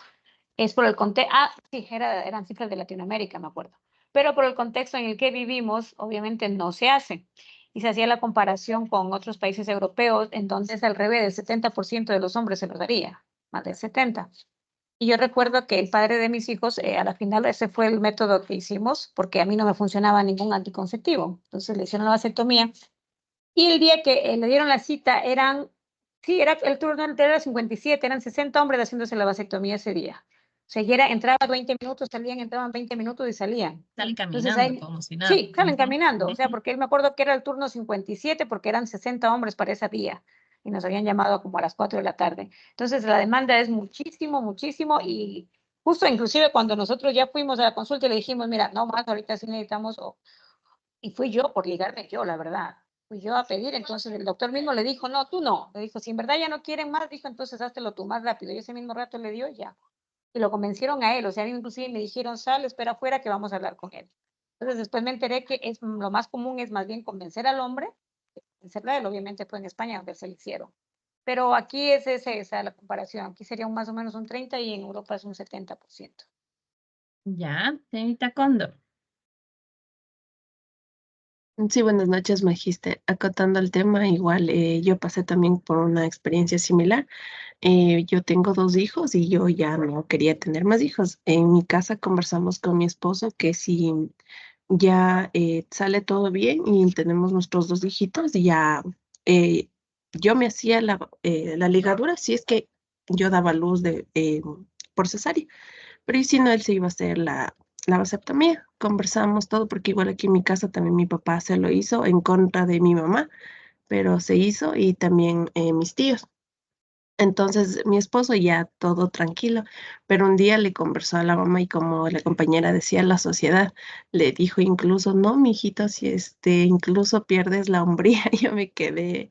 es por el contexto, sí, eran cifras de Latinoamérica, me acuerdo. Pero por el contexto en el que vivimos, obviamente no se hace. Y se hacía la comparación con otros países europeos, entonces al revés, el 70% de los hombres se lo daría, más del 70%. Y yo recuerdo que el padre de mis hijos, a la final, ese fue el método que hicimos, porque a mí no me funcionaba ningún anticonceptivo. Entonces le hicieron la vasectomía. Y el día que le dieron la cita, era el turno era 57, eran 60 hombres haciéndose la vasectomía ese día. O sea, entraba 20 minutos, entraban 20 minutos y salían. Salen Entonces, caminando como si nada. sí, salen caminando. O sea, porque él me acuerdo que era el turno 57 porque eran 60 hombres para ese día y nos habían llamado como a las 4 de la tarde. Entonces, la demanda es muchísimo, muchísimo y justo inclusive cuando nosotros ya fuimos a la consulta y le dijimos, mira, no más, ahorita sí necesitamos, y fui yo por ligarme yo, la verdad. Fui yo a pedir, entonces el doctor mismo le dijo, no, tú no. Le dijo, si en verdad ya no quieren más, dijo, entonces háztelo tú más rápido. Y ese mismo rato le dio ya. y lo convencieron a él, o sea, a mí inclusive me dijeron, sal, espera afuera que vamos a hablar con él. Entonces después me enteré que lo más común es más bien convencer al hombre, convencerle a él, obviamente fue en España donde se lo hicieron. Pero aquí es esa la comparación, aquí sería más o menos un 30 y en Europa es un 70%. Ya, señorita Cóndor. Sí, buenas noches, Magíster. Acotando el tema, igual yo pasé también por una experiencia similar. Yo tengo 2 hijos y yo ya no quería tener más hijos. En mi casa conversamos con mi esposo que si ya sale todo bien y tenemos nuestros 2 hijitos, ya eh, yo me hacía la ligadura si es que yo daba luz por cesárea. Pero y si no, él se iba a hacer la vasectomía. Conversamos todo, porque igual aquí en mi casa también mi papá se lo hizo en contra de mi mamá, pero se hizo y también mis tíos. Entonces, mi esposo ya todo tranquilo, pero un día le conversó a la mamá y como la compañera decía, la sociedad le dijo incluso, no, mijito, si incluso pierdes la hombría. Yo me quedé,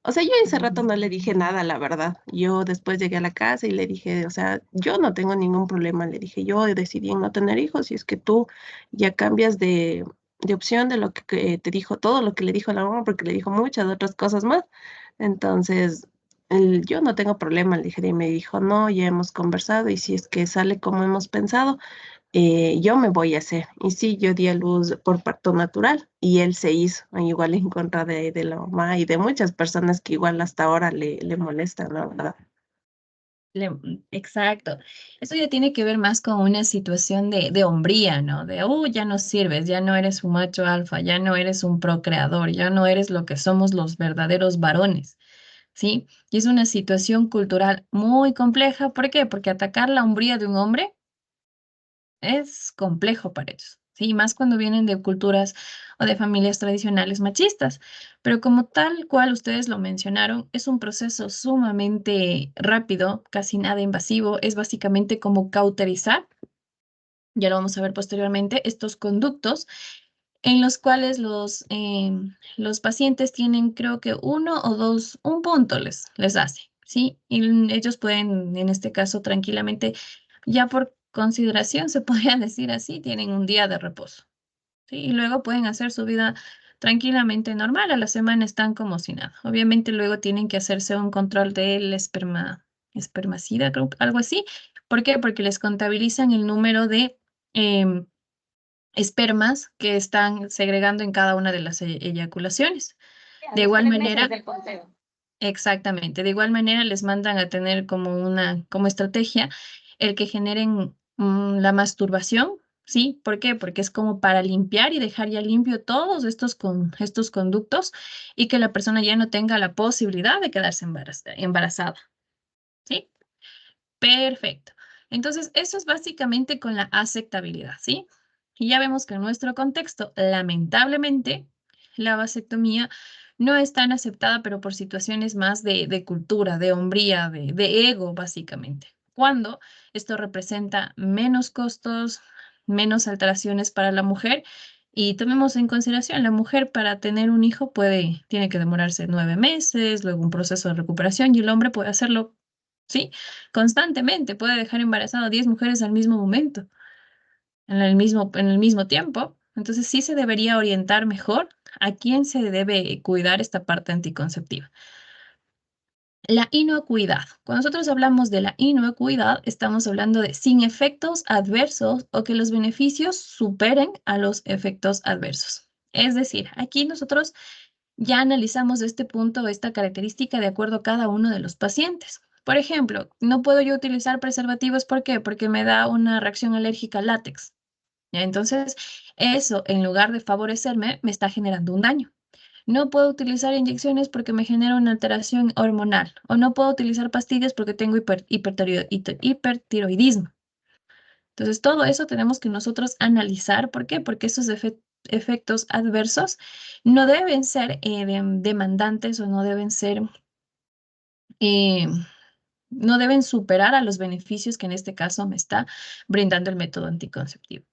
o sea, yo ese rato no le dije nada, la verdad. Yo después llegué a la casa y le dije, o sea, yo no tengo ningún problema. Le dije, yo decidí en no tener hijos y es que tú ya cambias de opción de lo que te dijo, todo lo que le dijo la mamá, porque le dijo muchas otras cosas más. Entonces, yo no tengo problema, le dije, y me dijo, no, ya hemos conversado y si es que sale como hemos pensado, yo me voy a hacer. Y sí, yo di a luz por parto natural y él se hizo, igual en contra de la mamá y de muchas personas que igual hasta ahora le molestan, la verdad. Exacto. Eso ya tiene que ver más con una situación de hombría, ¿no? De, ya no sirves, ya no eres un macho alfa, ya no eres un procreador, ya no eres lo que somos los verdaderos varones, ¿sí? Y es una situación cultural muy compleja. ¿Por qué? Porque atacar la hombría de un hombre es complejo para ellos, ¿sí? Más cuando vienen de culturas o de familias tradicionales machistas. Pero como tal cual ustedes lo mencionaron, es un proceso sumamente rápido, casi nada invasivo. Es básicamente como cauterizar, ya lo vamos a ver posteriormente, estos conductos en los cuales los pacientes tienen, creo que uno o dos, un punto les hace, ¿sí? Y ellos pueden, en este caso, tranquilamente, ya por consideración, se podría decir así, tienen un día de reposo, ¿sí? Y luego pueden hacer su vida tranquilamente normal, a la semana están como si nada. Obviamente luego tienen que hacerse un control del espermacida, creo, algo así. ¿Por qué? Porque les contabilizan el número de em, espermas que están segregando en cada una de las eyaculaciones. A De los igual 3 meses manera, del conteo. exactamente, de igual manera les mandan a tener como estrategia el que generen la masturbación, ¿sí? ¿Por qué? Porque es como para limpiar y dejar ya limpio todos estos conductos y que la persona ya no tenga la posibilidad de quedarse embarazada, ¿sí? Perfecto. Entonces, eso es básicamente con la aceptabilidad, ¿sí? Y ya vemos que en nuestro contexto, lamentablemente, la vasectomía no es tan aceptada, pero por situaciones más de cultura, de hombría, de ego, básicamente. Cuando esto representa menos costos, menos alteraciones para la mujer. Y tomemos en consideración, la mujer para tener un hijo tiene que demorarse 9 meses, luego un proceso de recuperación, y el hombre puede hacerlo, ¿sí? Constantemente, puede dejar embarazado a 10 mujeres al mismo momento, en el mismo tiempo. Entonces sí se debería orientar mejor a quién se debe cuidar esta parte anticonceptiva. La inocuidad. Cuando nosotros hablamos de la inocuidad, estamos hablando de sin efectos adversos o que los beneficios superen a los efectos adversos. Es decir, aquí nosotros ya analizamos este punto, esta característica de acuerdo a cada uno de los pacientes. Por ejemplo, no puedo yo utilizar preservativos, ¿por qué? Porque me da una reacción alérgica al látex. ¿Ya? Entonces, eso, en lugar de favorecerme, me está generando un daño. No puedo utilizar inyecciones porque me genera una alteración hormonal. O no puedo utilizar pastillas porque tengo hipertiroidismo. Entonces, todo eso tenemos que nosotros analizar. ¿Por qué? Porque esos efectos adversos no deben ser demandantes o eh, no deben superar a los beneficios que en este caso me está brindando el método anticonceptivo.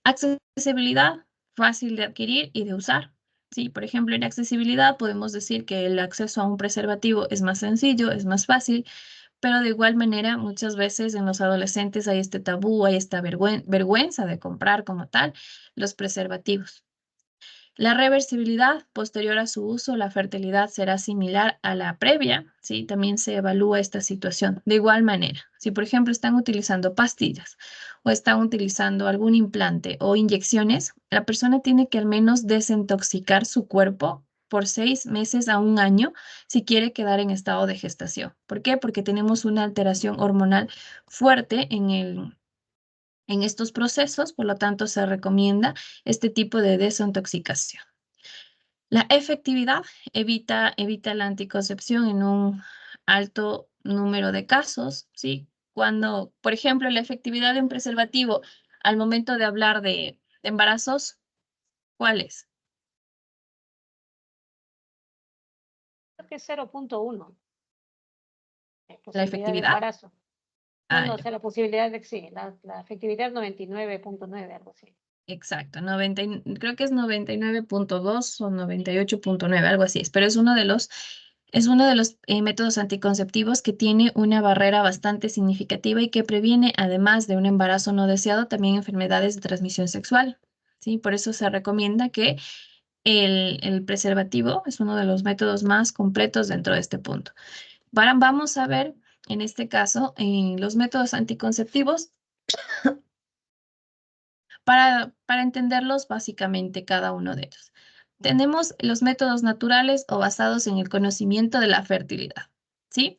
Accesibilidad, fácil de adquirir y de usar. Sí, por ejemplo, en accesibilidad podemos decir que el acceso a un preservativo es más sencillo, es más fácil, pero de igual manera muchas veces en los adolescentes hay este tabú, hay esta vergüenza de comprar como tal los preservativos. La reversibilidad posterior a su uso, la fertilidad será similar a la previa, ¿sí? También se evalúa esta situación. De igual manera, si por ejemplo están utilizando pastillas o están utilizando algún implante o inyecciones, la persona tiene que al menos desintoxicar su cuerpo por 6 meses a un año si quiere quedar en estado de gestación. ¿Por qué? Porque tenemos una alteración hormonal fuerte en estos procesos, por lo tanto se recomienda este tipo de desintoxicación. La efectividad evita la anticoncepción en un alto número de casos, ¿sí? Cuando, por ejemplo, la efectividad de un preservativo al momento de hablar de embarazos, ¿cuál es? Creo que es 0.1. ¿La Posibilidad de efectividad? embarazo. Ah, No, o ya. sea, la posibilidad de, sí, la efectividad 99.9, algo así. Exacto, creo que es 99.2 o 98.9, algo así es, pero es uno de los métodos anticonceptivos que tiene una barrera bastante significativa y que previene, además de un embarazo no deseado, también enfermedades de transmisión sexual, ¿sí? Por eso se recomienda que el preservativo es uno de los métodos más completos dentro de este punto. Vamos a ver, en este caso, los métodos anticonceptivos para entenderlos básicamente cada uno de ellos. Tenemos los métodos naturales o basados en el conocimiento de la fertilidad, ¿sí?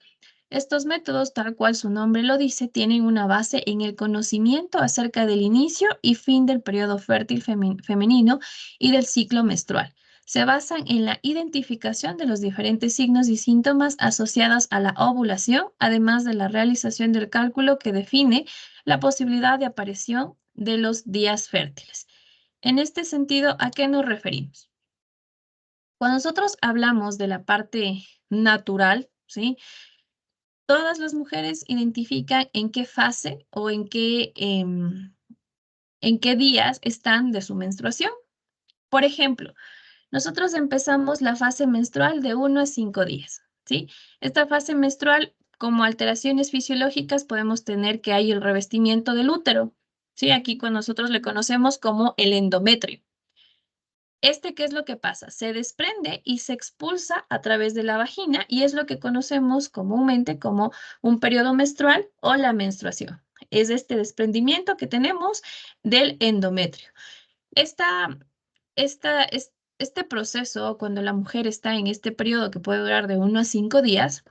Estos métodos, tal cual su nombre lo dice, tienen una base en el conocimiento acerca del inicio y fin del periodo fértil femenino y del ciclo menstrual. Se basan en la identificación de los diferentes signos y síntomas asociados a la ovulación, además de la realización del cálculo que define la posibilidad de aparición de los días fértiles. En este sentido, ¿a qué nos referimos? Cuando nosotros hablamos de la parte natural, ¿sí? Todas las mujeres identifican en qué fase o en qué días están de su menstruación. Por ejemplo, nosotros empezamos la fase menstrual de 1 a 5 días, ¿sí? Esta fase menstrual, como alteraciones fisiológicas, podemos tener que hay el revestimiento del útero, ¿sí? Aquí cuando nosotros le conocemos como el endometrio. ¿Qué es lo que pasa? Se desprende y se expulsa a través de la vagina y es lo que conocemos comúnmente como un periodo menstrual o la menstruación. Es este desprendimiento que tenemos del endometrio. Esta, este proceso, cuando la mujer está en este periodo que puede durar de 1 a 5 días,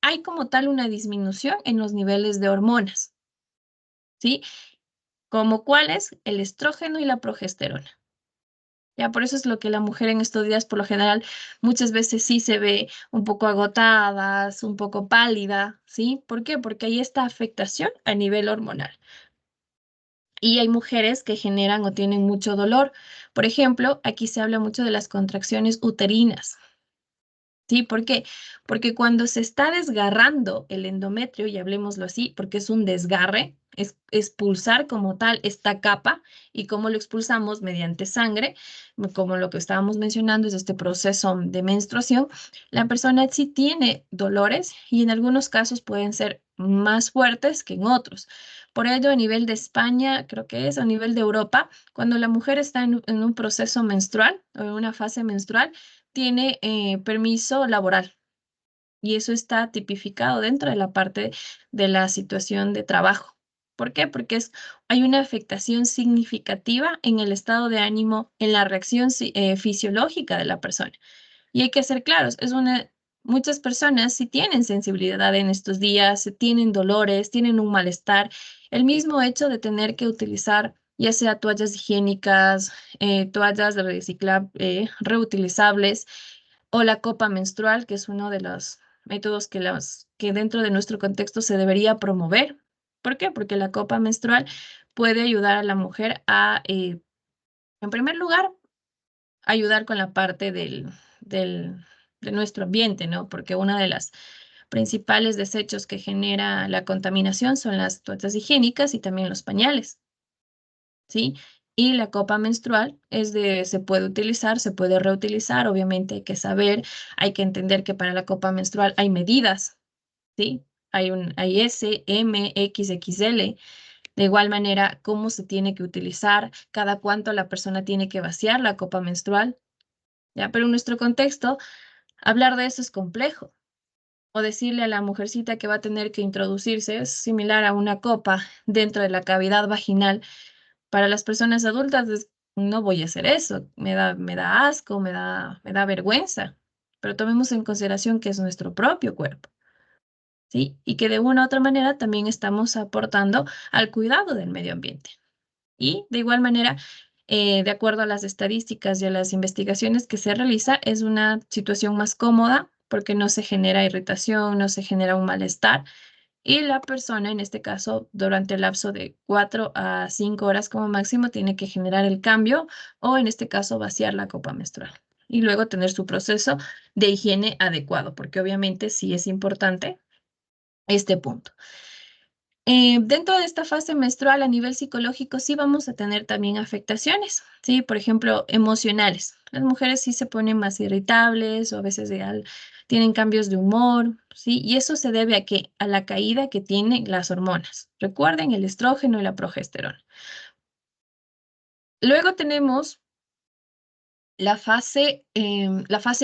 hay como tal una disminución en los niveles de hormonas, ¿sí? Como cuáles, el estrógeno y la progesterona. Ya por eso es lo que la mujer en estos días, por lo general, muchas veces sí se ve un poco agotada, un poco pálida, ¿sí? ¿Por qué? Porque hay esta afectación a nivel hormonal. Y hay mujeres que generan o tienen mucho dolor. Por ejemplo, aquí se habla mucho de las contracciones uterinas. ¿Sí? ¿Por qué? Porque cuando se está desgarrando el endometrio, y hablemoslo así, porque es un desgarre, es expulsar como tal esta capa, y cómo lo expulsamos mediante sangre, como lo que estábamos mencionando es este proceso de menstruación, la persona sí tiene dolores y en algunos casos pueden ser más fuertes que en otros. Por ello, a nivel de España, creo que es a nivel de Europa, cuando la mujer está en un proceso menstrual o en una fase menstrual, tiene permiso laboral y eso está tipificado dentro de la parte de la situación de trabajo. ¿Por qué? Porque hay una afectación significativa en el estado de ánimo, en la reacción fisiológica de la persona. Y hay que ser claros, muchas personas sí tienen sensibilidad en estos días, tienen dolores, tienen un malestar. El mismo hecho de tener que utilizar ya sea toallas higiénicas, toallas de reutilizables o la copa menstrual, que es uno de los métodos que dentro de nuestro contexto se debería promover. ¿Por qué? Porque la copa menstrual puede ayudar a la mujer en primer lugar, ayudar con la parte de nuestro ambiente, ¿no? Porque una de las principales desechos que genera la contaminación son las toallas higiénicas y también los pañales, ¿sí? Y la copa menstrual se puede utilizar, se puede reutilizar, obviamente hay que saber, hay que entender que para la copa menstrual hay medidas, ¿sí? hay S, M, X, XL. De igual manera, cómo se tiene que utilizar, cada cuánto la persona tiene que vaciar la copa menstrual. ¿Ya? Pero en nuestro contexto, hablar de eso es complejo. O decirle a la mujercita que va a tener que introducirse es similar a una copa dentro de la cavidad vaginal. Para las personas adultas, no voy a hacer eso. Me da asco, me da vergüenza. Pero tomemos en consideración que es nuestro propio cuerpo. ¿Sí? Y que de una u otra manera también estamos aportando al cuidado del medio ambiente. Y de igual manera, de acuerdo a las estadísticas y a las investigaciones que se realiza, es una situación más cómoda porque no se genera irritación, no se genera un malestar. Y la persona, en este caso, durante el lapso de 4 a 5 horas como máximo, tiene que generar el cambio o, en este caso, vaciar la copa menstrual. Y luego tener su proceso de higiene adecuado, porque obviamente sí es importante este punto. Dentro de esta fase menstrual a nivel psicológico sí vamos a tener también afectaciones, ¿sí? Por ejemplo, emocionales. Las mujeres sí se ponen más irritables o a veces tienen cambios de humor, ¿sí? Y eso se debe a que a la caída que tienen las hormonas. Recuerden el estrógeno y la progesterona. Luego tenemos la fase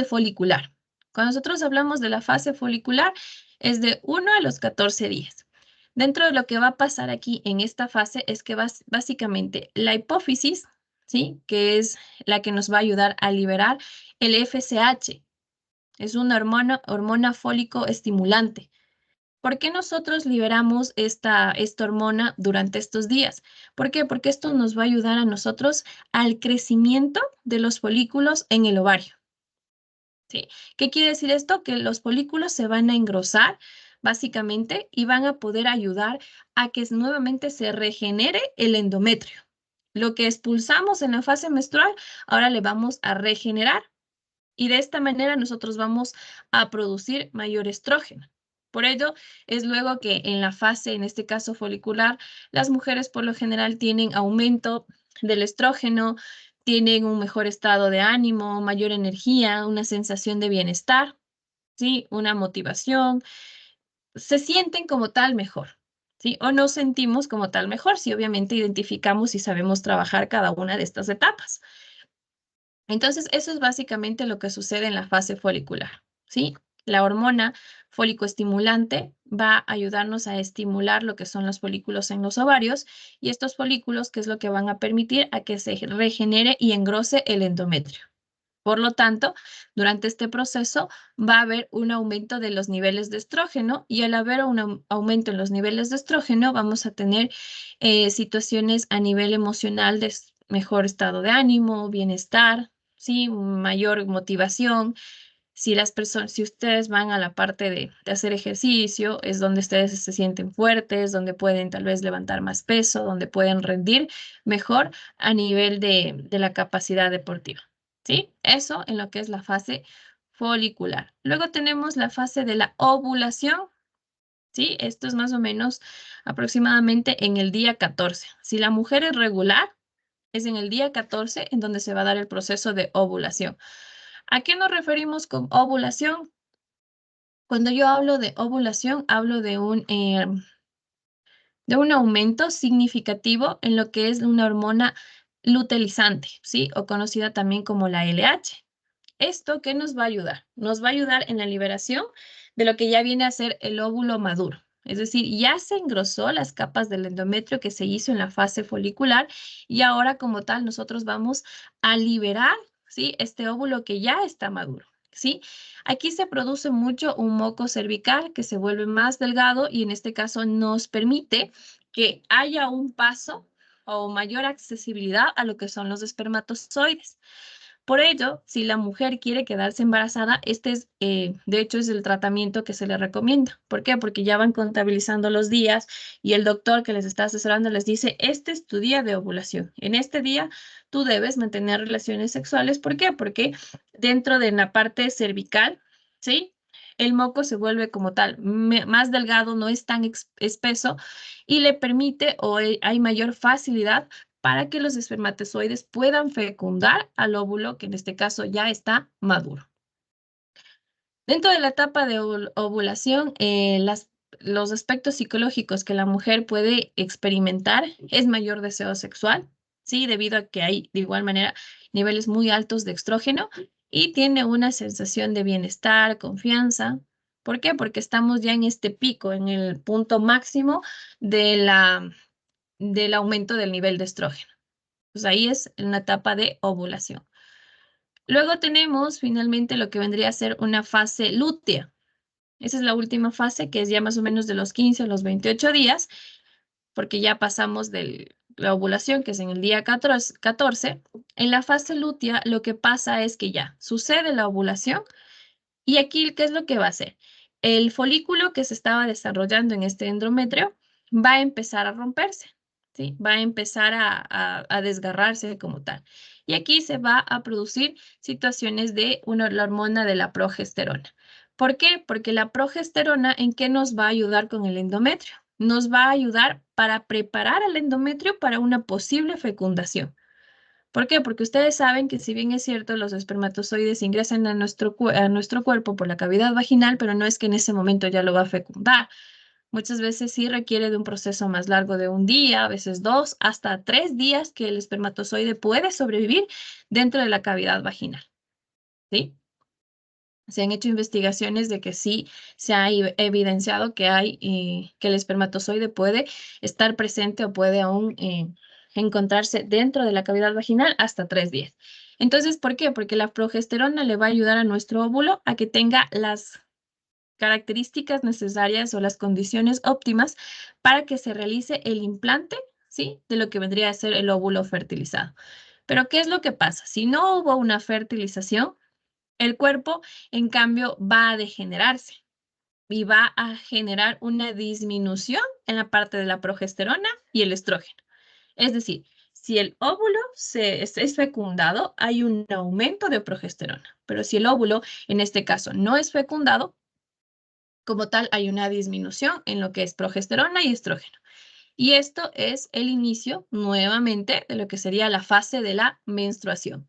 folicular. Cuando nosotros hablamos de la fase folicular es de 1 a los 14 días. Dentro de lo que va a pasar aquí en esta fase es que básicamente la hipófisis, ¿sí? Que es la que nos va a ayudar a liberar el FSH. Es una hormona fólico estimulante. ¿Por qué nosotros liberamos esta hormona durante estos días? ¿Por qué? Porque esto nos va a ayudar a nosotros al crecimiento de los folículos en el ovario. ¿Sí? ¿Qué quiere decir esto? Que los folículos se van a engrosar básicamente y van a poder ayudar a que nuevamente se regenere el endometrio. Lo que expulsamos en la fase menstrual, ahora le vamos a regenerar y de esta manera nosotros vamos a producir mayor estrógeno. Por ello, es luego que en la fase, en este caso folicular, las mujeres por lo general tienen aumento del estrógeno, tienen un mejor estado de ánimo, mayor energía, una sensación de bienestar, ¿sí? Una motivación, se sienten como tal mejor, ¿sí? O nos sentimos como tal mejor, si obviamente identificamos y sabemos trabajar cada una de estas etapas. Entonces, eso es básicamente lo que sucede en la fase folicular, ¿sí? La hormona fólico-estimulante va a ayudarnos a estimular lo que son los folículos en los ovarios y estos folículos, que es lo que van a permitir a que se regenere y engrose el endometrio. Por lo tanto, durante este proceso va a haber un aumento de los niveles de estrógeno y al haber un aumento en los niveles de estrógeno vamos a tener situaciones a nivel emocional de mejor estado de ánimo, bienestar, ¿sí? Mayor motivación. Si ustedes van a la parte de hacer ejercicio, es donde ustedes se sienten fuertes, donde pueden tal vez levantar más peso, donde pueden rendir mejor a nivel de la capacidad deportiva. ¿Sí? Eso en lo que es la fase folicular. Luego tenemos la fase de la ovulación. ¿Sí? Esto es más o menos aproximadamente en el día 14. Si la mujer es regular, es en el día 14 en donde se va a dar el proceso de ovulación. ¿A qué nos referimos con ovulación? Cuando yo hablo de ovulación, hablo de un aumento significativo en lo que es una hormona luteinizante, ¿sí? O conocida también como la LH. ¿Esto qué nos va a ayudar? Nos va a ayudar en la liberación de lo que ya viene a ser el óvulo maduro. Es decir, ya se engrosó las capas del endometrio que se hizo en la fase folicular y ahora como tal nosotros vamos a liberar, ¿sí? Este óvulo que ya está maduro, ¿sí? Aquí se produce mucho un moco cervical que se vuelve más delgado y en este caso nos permite que haya un paso o mayor accesibilidad a lo que son los espermatozoides. Por ello, si la mujer quiere quedarse embarazada, de hecho, es el tratamiento que se le recomienda. ¿Por qué? Porque ya van contabilizando los días y el doctor que les está asesorando les dice, este es tu día de ovulación. En este día tú debes mantener relaciones sexuales. ¿Por qué? Porque dentro de la parte cervical, ¿sí? El moco se vuelve como tal más delgado, no es tan espeso y le permite o hay mayor facilidad para que los espermatozoides puedan fecundar al óvulo, que en este caso ya está maduro. Dentro de la etapa de ovulación, las los aspectos psicológicos que la mujer puede experimentar es mayor deseo sexual, ¿sí? Debido a que hay, de igual manera, niveles muy altos de estrógeno y tiene una sensación de bienestar, confianza. ¿Por qué? Porque estamos ya en este pico, en el punto máximo de del aumento del nivel de estrógeno. Pues ahí es en la etapa de ovulación. Luego tenemos finalmente lo que vendría a ser una fase lútea. Esa es la última fase, que es ya más o menos de los 15 a los 28 días, porque ya pasamos de la ovulación, que es en el día 14. En la fase lútea lo que pasa es que ya sucede la ovulación y aquí, ¿qué es lo que va a hacer? El folículo que se estaba desarrollando en este endometrio va a empezar a romperse, ¿sí? Va a empezar a desgarrarse como tal. Y aquí se va a producir situaciones de la hormona de la progesterona. ¿Por qué? Porque la progesterona, ¿en qué nos va a ayudar con el endometrio? Nos va a ayudar para preparar al endometrio para una posible fecundación. ¿Por qué? Porque ustedes saben que si bien es cierto, los espermatozoides ingresan a nuestro cuerpo por la cavidad vaginal, pero no es que en ese momento ya lo va a fecundar. Muchas veces sí requiere de un proceso más largo de un día, a veces 2, hasta 3 días que el espermatozoide puede sobrevivir dentro de la cavidad vaginal. ¿Sí? Se han hecho investigaciones de que sí se ha evidenciado que que el espermatozoide puede estar presente o puede aún encontrarse dentro de la cavidad vaginal hasta 3 días. Entonces, ¿por qué? Porque la progesterona le va a ayudar a nuestro óvulo a que tenga las características necesarias o las condiciones óptimas para que se realice el implante, ¿sí? De lo que vendría a ser el óvulo fertilizado. Pero, ¿qué es lo que pasa? Si no hubo una fertilización, el cuerpo, en cambio, va a degenerarse y va a generar una disminución en la parte de la progesterona y el estrógeno. Es decir, si el óvulo es fecundado, hay un aumento de progesterona, pero si el óvulo, en este caso, no es fecundado, como tal, hay una disminución en lo que es progesterona y estrógeno. Y esto es el inicio, nuevamente, de lo que sería la fase de la menstruación.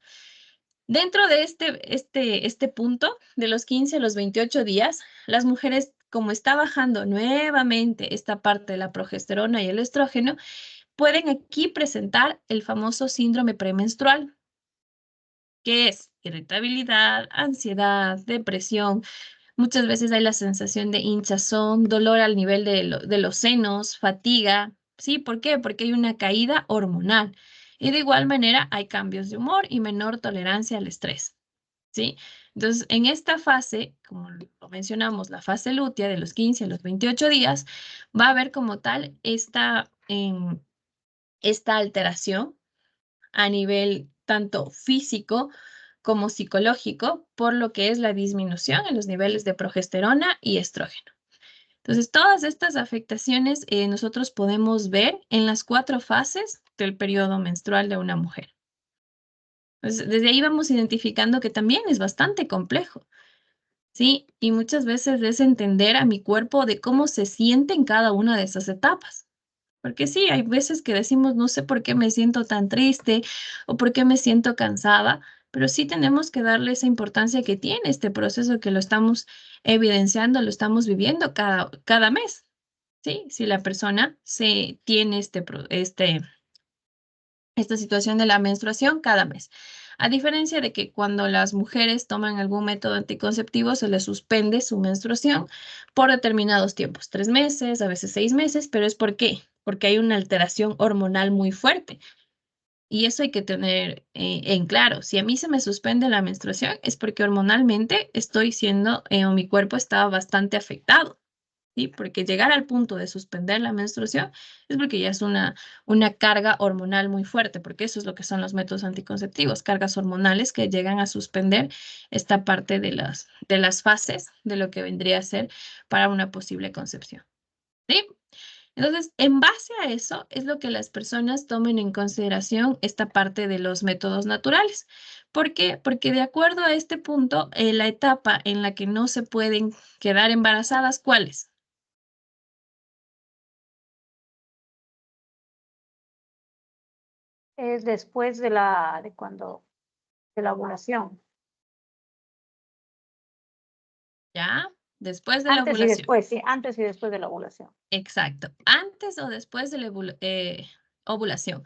Dentro de este punto, de los 15 a los 28 días, las mujeres, como está bajando nuevamente esta parte de la progesterona y el estrógeno, pueden aquí presentar el famoso síndrome premenstrual, que es irritabilidad, ansiedad, depresión. Muchas veces hay la sensación de hinchazón, dolor al nivel de los senos, fatiga. ¿Sí? ¿Por qué? Porque hay una caída hormonal. Y de igual manera hay cambios de humor y menor tolerancia al estrés. ¿Sí? Entonces, en esta fase, como lo mencionamos, la fase lútea de los 15 a los 28 días, va a haber como tal esta alteración a nivel tanto físico como psicológico por lo que es la disminución en los niveles de progesterona y estrógeno. Entonces, todas estas afectaciones nosotros podemos ver en las 4 fases del periodo menstrual de una mujer. Entonces, desde ahí vamos identificando que también es bastante complejo, ¿sí? Y muchas veces es entender a mi cuerpo de cómo se siente en cada una de esas etapas. Porque sí, hay veces que decimos, no sé por qué me siento tan triste o por qué me siento cansada, pero sí tenemos que darle esa importancia que tiene este proceso que lo estamos evidenciando, lo estamos viviendo cada mes, ¿sí? Si la persona tiene esta situación de la menstruación cada mes. A diferencia de que cuando las mujeres toman algún método anticonceptivo, se les suspende su menstruación por determinados tiempos, 3 meses, a veces 6 meses, pero ¿es por qué? Porque hay una alteración hormonal muy fuerte. Y eso hay que tener en claro. Si a mí se me suspende la menstruación, es porque hormonalmente estoy siendo, o mi cuerpo está bastante afectado. ¿Sí? Porque llegar al punto de suspender la menstruación es porque ya es una carga hormonal muy fuerte, porque eso es lo que son los métodos anticonceptivos, cargas hormonales que llegan a suspender esta parte de las fases de lo que vendría a ser para una posible concepción. ¿Sí? Entonces, en base a eso es lo que las personas tomen en consideración esta parte de los métodos naturales. ¿Por qué? Porque de acuerdo a este punto, la etapa en la que no se pueden quedar embarazadas, ¿cuál es? Es después de de la ovulación. ¿Ya? Después de la Antes y ovulación. después, sí, antes y después de la ovulación. Exacto. Antes o después de la ovulación.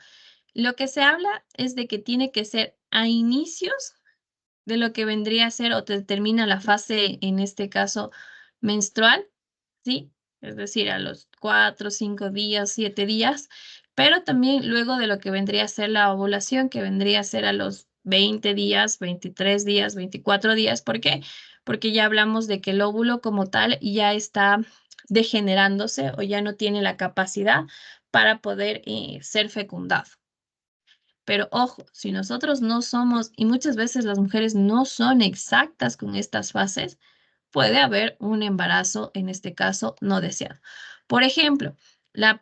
Lo que se habla es de que tiene que ser a inicios de lo que vendría a ser o termina la fase, en este caso, menstrual, ¿sí? Es decir, a los 4, 5 días, 7 días, pero también luego de lo que vendría a ser la ovulación, que vendría a ser a los 20 días, 23 días, 24 días. ¿Por qué? Porque ya hablamos de que el óvulo como tal ya está degenerándose o ya no tiene la capacidad para poder ser fecundado. Pero ojo, si nosotros no somos, y muchas veces las mujeres no son exactas con estas fases, puede haber un embarazo, en este caso, no deseado. Por ejemplo, la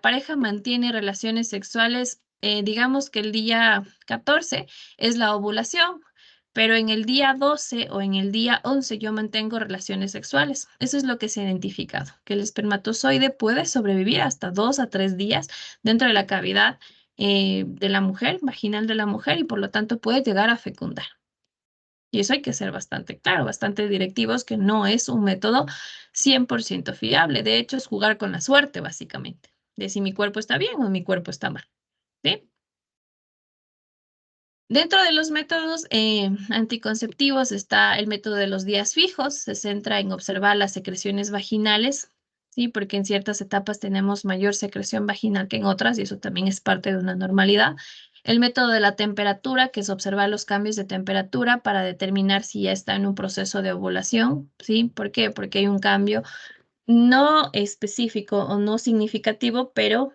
pareja mantiene relaciones sexuales, digamos que el día 14 es la ovulación, pero en el día 12 o en el día 11 yo mantengo relaciones sexuales. Eso es lo que se ha identificado, que el espermatozoide puede sobrevivir hasta 2 a 3 días dentro de la cavidad de la mujer, vaginal de la mujer, y por lo tanto puede llegar a fecundar. Y eso hay que ser bastante claro, bastante directivos, que no es un método 100% fiable. De hecho, es jugar con la suerte, básicamente, de si mi cuerpo está bien o mi cuerpo está mal. ¿Sí? Dentro de los métodos anticonceptivos está el método de los días fijos. Se centra en observar las secreciones vaginales, ¿sí? Porque en ciertas etapas tenemos mayor secreción vaginal que en otras y eso también es parte de una normalidad. El método de la temperatura, que es observar los cambios de temperatura para determinar si ya está en un proceso de ovulación, ¿sí? ¿Por qué? Porque hay un cambio no específico o no significativo, pero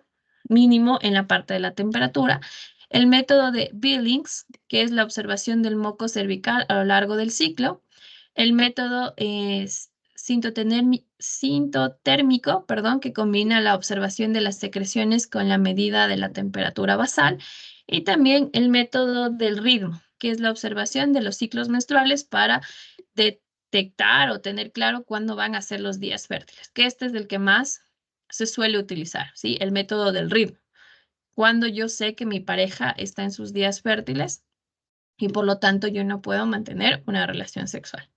mínimo en la parte de la temperatura. El método de Billings, que es la observación del moco cervical a lo largo del ciclo. El método es sintotérmico, perdón, que combina la observación de las secreciones con la medida de la temperatura basal. Y también el método del ritmo, que es la observación de los ciclos menstruales para detectar o tener claro cuándo van a ser los días fértiles, que este es el que más se suele utilizar, ¿sí? El método del ritmo. Cuando yo sé que mi pareja está en sus días fértiles y por lo tanto yo no puedo mantener una relación sexual.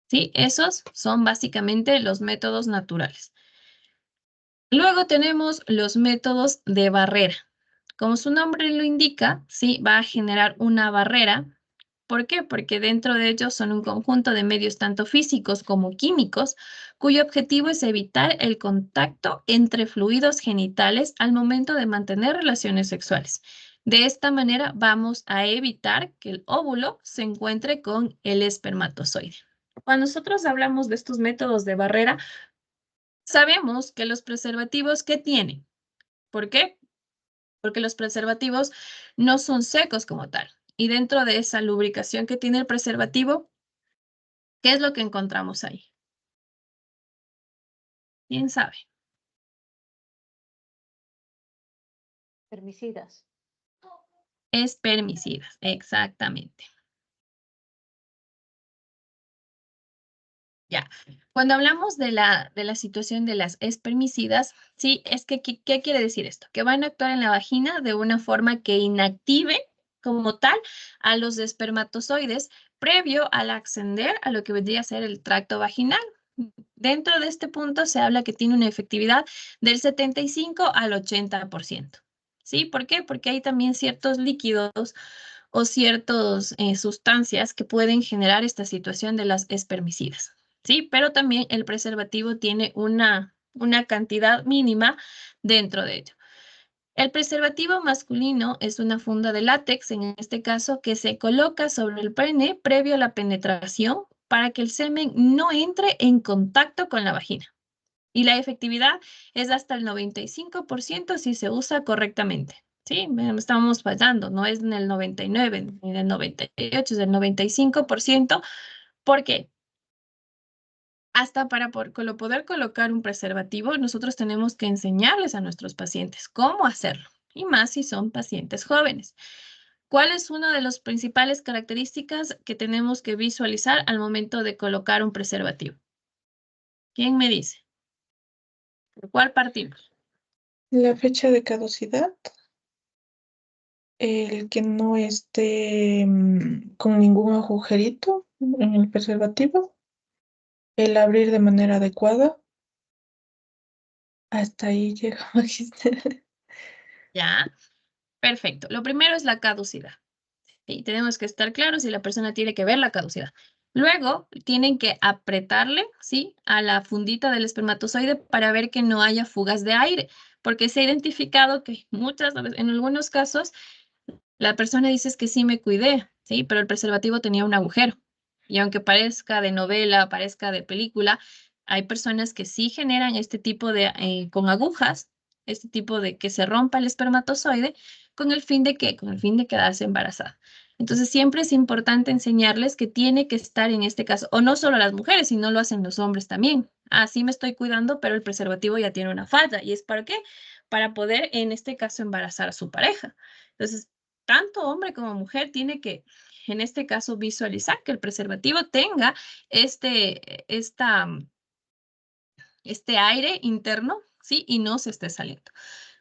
¿Sí? Esos son básicamente los métodos naturales. Luego tenemos los métodos de barrera. Como su nombre lo indica, ¿sí? Va a generar una barrera. ¿Por qué? Porque dentro de ellos son un conjunto de medios tanto físicos como químicos, cuyo objetivo es evitar el contacto entre fluidos genitales al momento de mantener relaciones sexuales. De esta manera vamos a evitar que el óvulo se encuentre con el espermatozoide. Cuando nosotros hablamos de estos métodos de barrera, sabemos que los preservativos, ¿qué tienen? ¿Por qué? Porque los preservativos no son secos como tal. Y dentro de esa lubricación que tiene el preservativo, ¿qué es lo que encontramos ahí? ¿Quién sabe? Herbicidas. Espermicidas, exactamente. Ya, cuando hablamos de la situación de las espermicidas, sí, es que, ¿qué quiere decir esto? Que van a actuar en la vagina de una forma que inactive como tal a los espermatozoides previo al ascender a lo que vendría a ser el tracto vaginal. Dentro de este punto se habla que tiene una efectividad del 75 al 80%. ¿Sí? ¿Por qué? Porque hay también ciertos líquidos o ciertas sustancias que pueden generar esta situación de las espermicidas. ¿Sí? Pero también el preservativo tiene una cantidad mínima dentro de ello. El preservativo masculino es una funda de látex, en este caso, que se coloca sobre el pene previo a la penetración para que el semen no entre en contacto con la vagina. Y la efectividad es hasta el 95% si se usa correctamente. Sí, estamos fallando, no es en el 99 ni en el 98, es el 95%. ¿Por qué? Hasta para poder colocar un preservativo, nosotros tenemos que enseñarles a nuestros pacientes cómo hacerlo, y más si son pacientes jóvenes. ¿Cuál es una de las principales características que tenemos que visualizar al momento de colocar un preservativo? ¿Quién me dice? ¿Por cuál partimos? La fecha de caducidad, el que no esté con ningún agujerito en el preservativo. El abrir de manera adecuada. Hasta ahí llega, Magister. Ya, perfecto. Lo primero es la caducidad. Y tenemos que estar claros si la persona tiene que ver la caducidad. Luego, tienen que apretarle, ¿sí?, a la fundita del espermatozoide para ver que no haya fugas de aire, porque se ha identificado que muchas veces, en algunos casos, la persona dice es que sí me cuidé, ¿sí?, pero el preservativo tenía un agujero. Y aunque parezca de novela, parezca de película, hay personas que sí generan este tipo de, con agujas, este tipo de que se rompa el espermatozoide, ¿con el fin de qué? Con el fin de quedarse embarazada. Entonces siempre es importante enseñarles que tiene que estar en este caso, o no solo las mujeres, sino lo hacen los hombres también. Ah, sí me estoy cuidando, pero el preservativo ya tiene una falla. ¿Y es para qué? Para poder, en este caso, embarazar a su pareja. Entonces, tanto hombre como mujer tiene que, en este caso, visualizar que el preservativo tenga este aire interno, ¿sí? Y no se esté saliendo.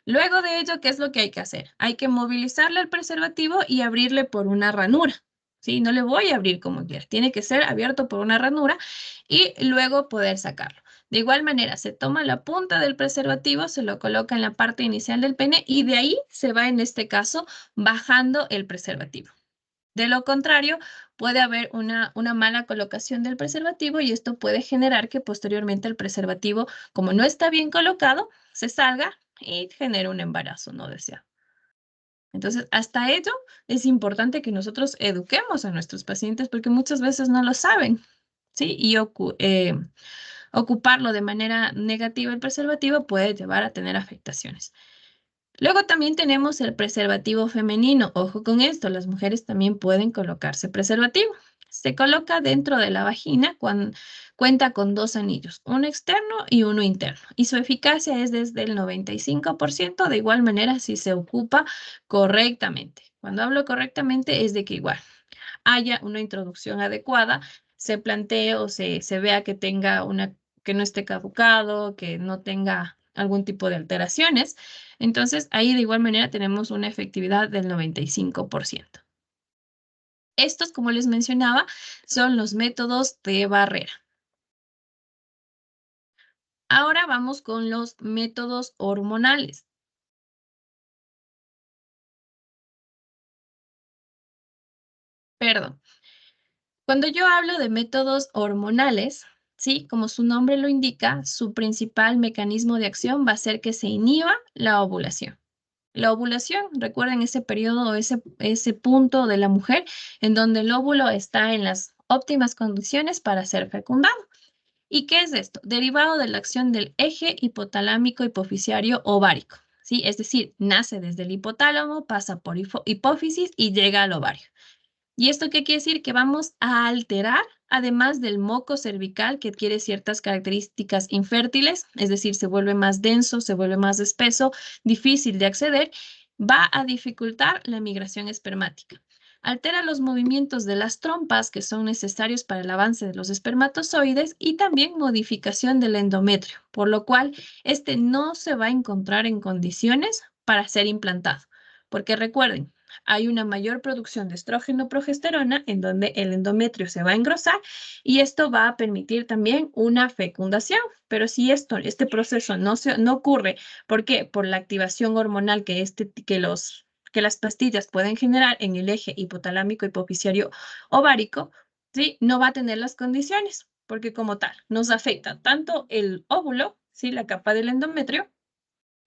Luego de ello, ¿qué es lo que hay que hacer? Hay que movilizarle el preservativo y abrirle por una ranura, ¿sí? No le voy a abrir como quiera, tiene que ser abierto por una ranura y luego poder sacarlo. De igual manera, se toma la punta del preservativo, se lo coloca en la parte inicial del pene y de ahí se va, en este caso, bajando el preservativo. De lo contrario, puede haber una mala colocación del preservativo y esto puede generar que posteriormente el preservativo, como no está bien colocado, se salga y genere un embarazo no deseado. Entonces, hasta ello es importante que nosotros eduquemos a nuestros pacientes porque muchas veces no lo saben, ¿sí? Y ocuparlo de manera negativa el preservativo puede llevar a tener afectaciones. Luego también tenemos el preservativo femenino. Ojo con esto, las mujeres también pueden colocarse preservativo. Se coloca dentro de la vagina cuando cuenta con 2 anillos, uno externo y uno interno. Y su eficacia es desde el 95%, de igual manera si se ocupa correctamente. Cuando hablo correctamente es de que igual haya una introducción adecuada, se plantee o se vea que tenga que no esté caducado, que no tenga algún tipo de alteraciones. Entonces, ahí de igual manera tenemos una efectividad del 95%. Estos, como les mencionaba, son los métodos de barrera. Ahora vamos con los métodos hormonales. Perdón. Cuando yo hablo de métodos hormonales, ¿sí? Como su nombre lo indica, su principal mecanismo de acción va a ser que se inhiba la ovulación. La ovulación, recuerden ese periodo o ese punto de la mujer en donde el óvulo está en las óptimas condiciones para ser fecundado. ¿Y qué es esto? Derivado de la acción del eje hipotalámico hipoficiario ovárico, ¿sí? Es decir, nace desde el hipotálamo, pasa por hipófisis y llega al ovario. ¿Y esto qué quiere decir? Que vamos a alterar, además del moco cervical, que adquiere ciertas características infértiles, es decir, se vuelve más denso, se vuelve más espeso, difícil de acceder, va a dificultar la migración espermática. Altera los movimientos de las trompas que son necesarios para el avance de los espermatozoides y también modificación del endometrio, por lo cual este no se va a encontrar en condiciones para ser implantado. Porque recuerden, hay una mayor producción de estrógeno progesterona en donde el endometrio se va a engrosar y esto va a permitir también una fecundación. Pero si este proceso no ocurre, ¿por qué? Por la activación hormonal que las pastillas pueden generar en el eje hipotalámico hipoficiario ovárico, ¿sí? No va a tener las condiciones, porque como tal, nos afecta tanto el óvulo, ¿sí? La capa del endometrio,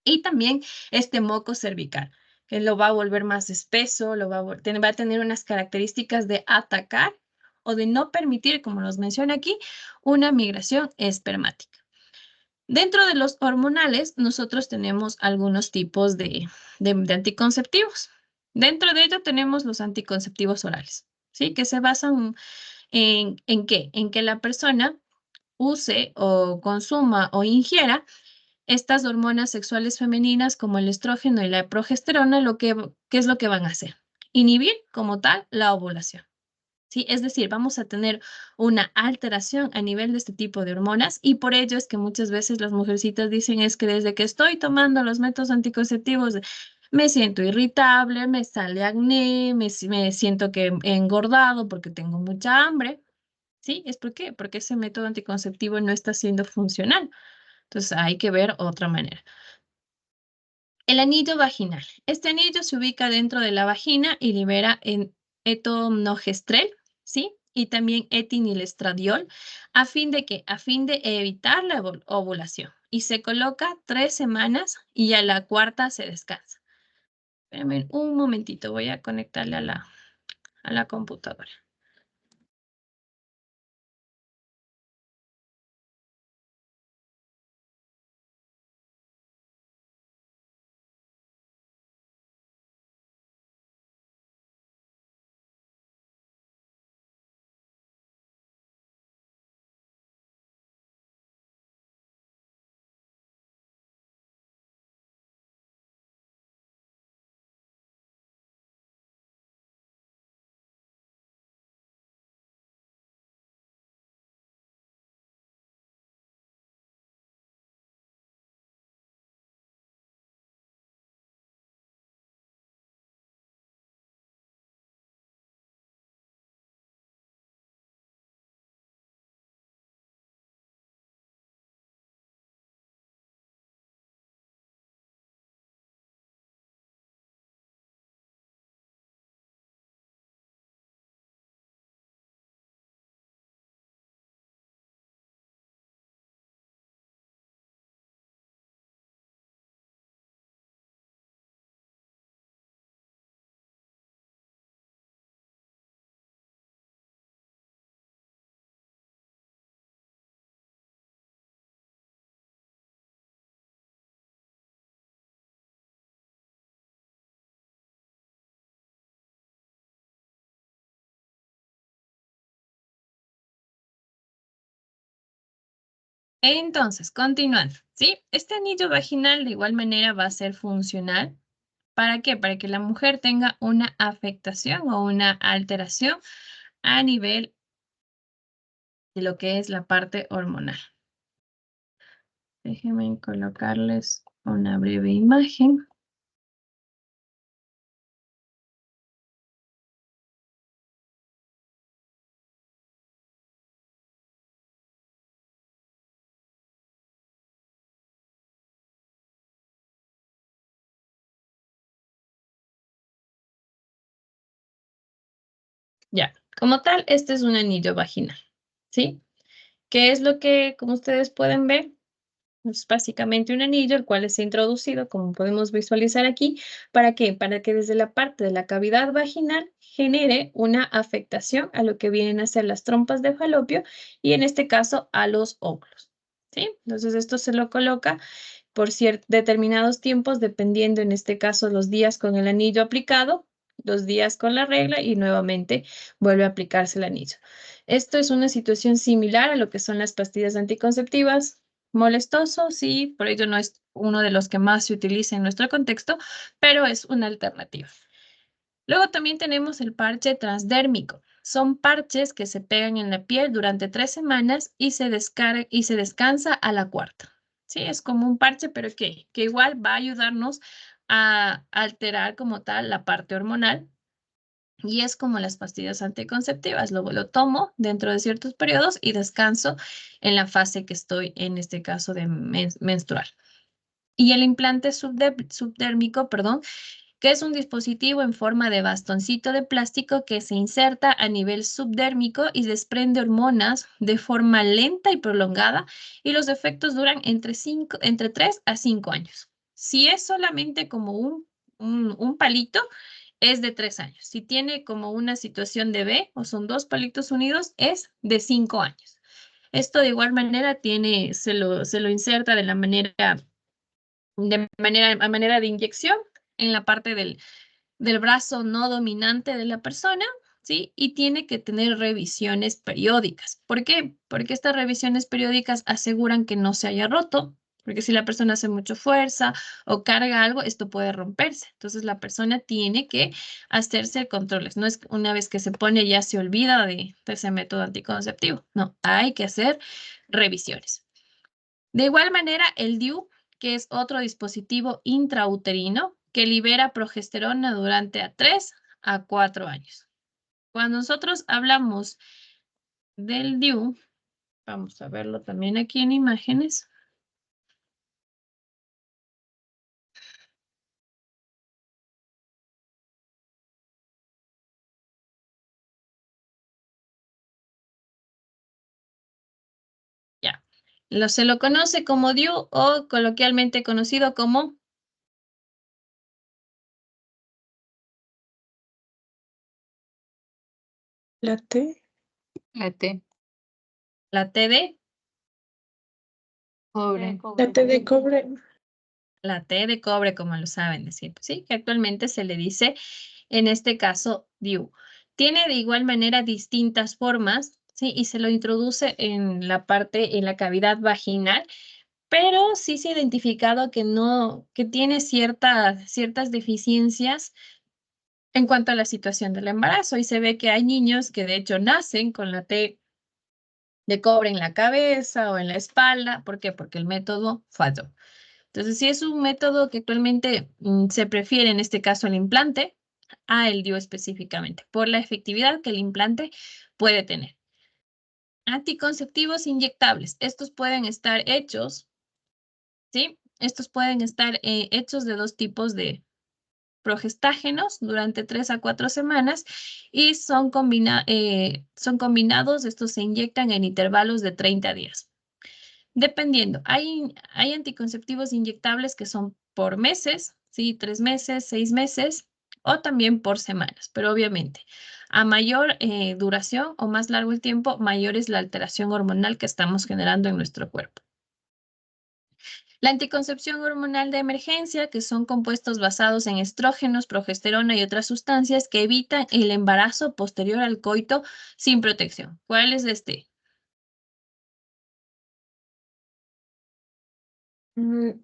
y también este moco cervical, que lo va a volver más espeso, va a tener unas características de atacar o de no permitir, como nos menciona aquí, una migración espermática. Dentro de los hormonales, nosotros tenemos algunos tipos de anticonceptivos. Dentro de ello tenemos los anticonceptivos orales, ¿sí? Que se basan ¿en qué? En que la persona use o consuma o ingiera estas hormonas sexuales femeninas como el estrógeno y la progesterona, ¿qué es lo que van a hacer? Inhibir como tal la ovulación. ¿Sí? Es decir, vamos a tener una alteración a nivel de este tipo de hormonas y por ello es que muchas veces las mujercitas dicen es que desde que estoy tomando los métodos anticonceptivos me siento irritable, me sale acné, me siento que he engordado porque tengo mucha hambre. ¿Sí? ¿Es por qué? Porque ese método anticonceptivo no está siendo funcional. Entonces hay que ver otra manera. El anillo vaginal. Este anillo se ubica dentro de la vagina y libera en etonogestrel, ¿sí? Y también etinilestradiol, a fin de evitar la ovulación. Y se coloca 3 semanas y a la cuarta se descansa. Espérenme un momentito, voy a conectarle a la computadora. Entonces, continuando, ¿sí? Este anillo vaginal de igual manera va a ser funcional. ¿Para qué? Para que la mujer tenga una afectación o una alteración a nivel de lo que es la parte hormonal. Déjenme colocarles una breve imagen. Ya, como tal, este es un anillo vaginal, ¿sí? ¿Qué es lo que, como ustedes pueden ver? Es básicamente un anillo, el cual es introducido, como podemos visualizar aquí. ¿Para qué? Para que desde la parte de la cavidad vaginal genere una afectación a lo que vienen a ser las trompas de falopio y en este caso a los óvulos, ¿sí? Entonces esto se lo coloca por determinados tiempos, dependiendo en este caso los días con el anillo aplicado, los días con la regla y nuevamente vuelve a aplicarse el anillo. Esto es una situación similar a lo que son las pastillas anticonceptivas. Molestoso, sí, por ello no es uno de los que más se utiliza en nuestro contexto, pero es una alternativa. Luego también tenemos el parche transdérmico. Son parches que se pegan en la piel durante 3 semanas y se descansa a la cuarta. Sí, es como un parche, pero que igual va a ayudarnos a alterar como tal la parte hormonal. Y es como las pastillas anticonceptivas. Luego lo tomo dentro de ciertos periodos y descanso en la fase que estoy, en este caso de menstrual. Y el implante subdérmico, perdón, que es un dispositivo en forma de bastoncito de plástico que se inserta a nivel subdérmico y desprende hormonas de forma lenta y prolongada, y los efectos duran entre 3 a 5 años. Si es solamente como un palito, es de 3 años. Si tiene como una situación de B o son 2 palitos unidos, es de 5 años. Esto de igual manera se lo inserta a manera de inyección en la parte del brazo no dominante de la persona, ¿sí? Y tiene que tener revisiones periódicas. ¿Por qué? Porque estas revisiones periódicas aseguran que no se haya roto, porque si la persona hace mucha fuerza o carga algo, esto puede romperse. Entonces la persona tiene que hacerse controles. No es una vez que se pone ya se olvida de ese método anticonceptivo. No, hay que hacer revisiones. De igual manera, el DIU, que es otro dispositivo intrauterino que libera progesterona durante 3 a 4 años. Cuando nosotros hablamos del DIU, vamos a verlo también aquí en imágenes. Ya, se lo conoce como DIU o coloquialmente conocido como La T. La T. la T de Cobre. La T de cobre. la T de cobre, como lo saben decir, pues sí, que actualmente se le dice, en este caso, DIU. Tiene de igual manera distintas formas, ¿sí? Y se lo introduce en la parte, en la cavidad vaginal, pero sí se ha identificado que no, que tiene ciertas deficiencias en cuanto a la situación del embarazo. Y se ve que hay niños que de hecho nacen con la T de cobre en la cabeza o en la espalda. ¿Por qué? Porque el método falló. Entonces, si es un método que actualmente se prefiere, en este caso el implante, a el DIU específicamente, por la efectividad que el implante puede tener. Anticonceptivos inyectables. Estos pueden estar hechos, ¿sí? Estos pueden estar hechos de dos tipos de progestágenos durante 3 a 4 semanas y son combinados. Estos se inyectan en intervalos de 30 días. Dependiendo, hay anticonceptivos inyectables que son por meses, ¿sí? 3 meses, 6 meses o también por semanas, pero obviamente a mayor duración o más largo el tiempo, mayor es la alteración hormonal que estamos generando en nuestro cuerpo. La anticoncepción hormonal de emergencia, que son compuestos basados en estrógenos, progesterona y otras sustancias que evitan el embarazo posterior al coito sin protección. ¿Cuál es este?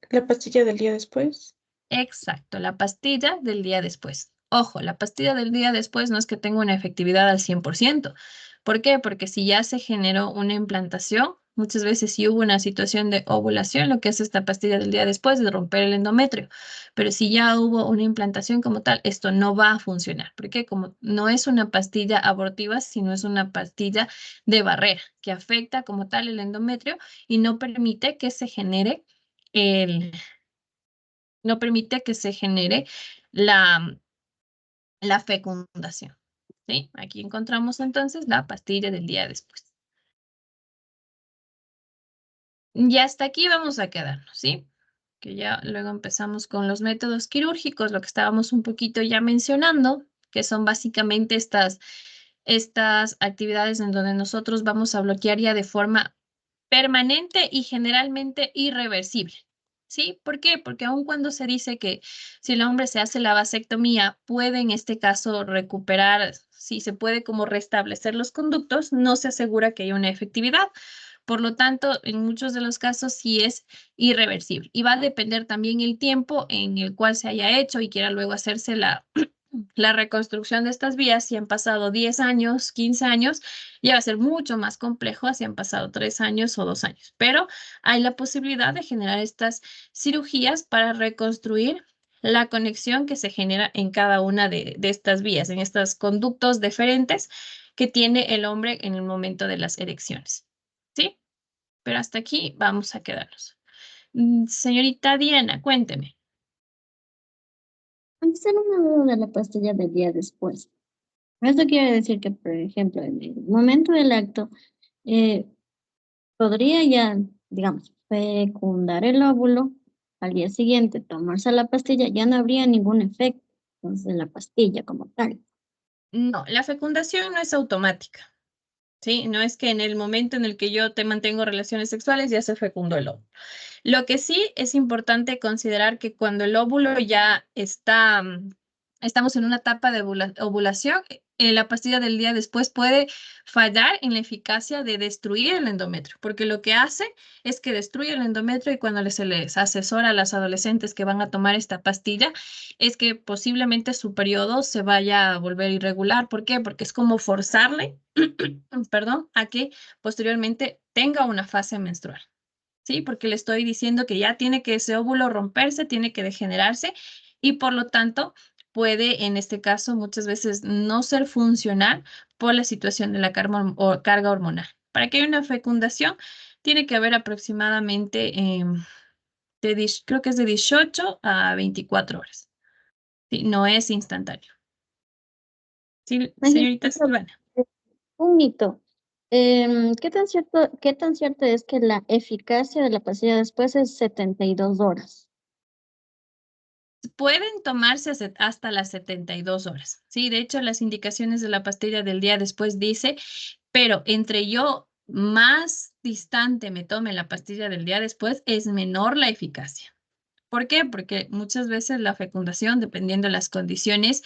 La pastilla del día después. Exacto, la pastilla del día después. Ojo, la pastilla del día después no es que tenga una efectividad al 100%. ¿Por qué? Porque si ya se generó una implantación, muchas veces si hubo una situación de ovulación, lo que hace esta pastilla del día después es romper el endometrio. Pero si ya hubo una implantación como tal, esto no va a funcionar. Porque como no es una pastilla abortiva, sino es una pastilla de barrera que afecta como tal el endometrio y no permite que se genere el no permite que se genere la, la fecundación. ¿Sí? Aquí encontramos entonces la pastilla del día después. Y hasta aquí vamos a quedarnos, ¿sí? Que ya luego empezamos con los métodos quirúrgicos, lo que estábamos un poquito ya mencionando, que son básicamente estas actividades en donde nosotros vamos a bloquear ya de forma permanente y generalmente irreversible. ¿Sí? ¿Por qué? Porque aun cuando se dice que si el hombre se hace la vasectomía, puede en este caso recuperar, si se puede como restablecer los conductos, no se asegura que haya una efectividad. Por lo tanto, en muchos de los casos sí es irreversible y va a depender también el tiempo en el cual se haya hecho y quiera luego hacerse la reconstrucción de estas vías. Si han pasado 10 años, 15 años, ya va a ser mucho más complejo si han pasado 3 años o 2 años. Pero hay la posibilidad de generar estas cirugías para reconstruir la conexión que se genera en cada una de estas vías, en estos conductos deferentes que tiene el hombre en el momento de las erecciones. ¿Sí? Pero hasta aquí vamos a quedarnos. Señorita Diana, cuénteme. Hacer una duda de la pastilla del día después. Esto quiere decir que, por ejemplo, en el momento del acto, eh, podría ya, digamos, fecundar el óvulo, al día siguiente tomarse la pastilla, ya no habría ningún efecto, entonces, de la pastilla como tal. No, la fecundación no es automática. ¿Sí? No es que en el momento en el que yo te mantengo relaciones sexuales ya se fecundó el óvulo. Lo que sí es importante considerar que cuando el óvulo ya está, estamos en una etapa de ovulación, la pastilla del día después puede fallar en la eficacia de destruir el endometrio, porque lo que hace es que destruye el endometrio y cuando se les asesora a las adolescentes que van a tomar esta pastilla, es que posiblemente su periodo se vaya a volver irregular. ¿Por qué? Porque es como forzarle, perdón, a que posteriormente tenga una fase menstrual. ¿Sí? Porque le estoy diciendo que ya tiene que ese óvulo romperse, tiene que degenerarse y por lo tanto puede, en este caso, muchas veces no ser funcional por la situación de la carga hormonal. Para que haya una fecundación, tiene que haber aproximadamente, creo que es de 18 a 24 horas. Sí, no es instantáneo. Sí, señorita Silvana. Un mito. ¿Qué tan cierto es que la eficacia de la pastilla después es 72 horas? Pueden tomarse hasta las 72 horas. Sí, de hecho, las indicaciones de la pastilla del día después dice, pero entre yo más distante me tome la pastilla del día después, es menor la eficacia. ¿Por qué? Porque muchas veces la fecundación, dependiendo de las condiciones,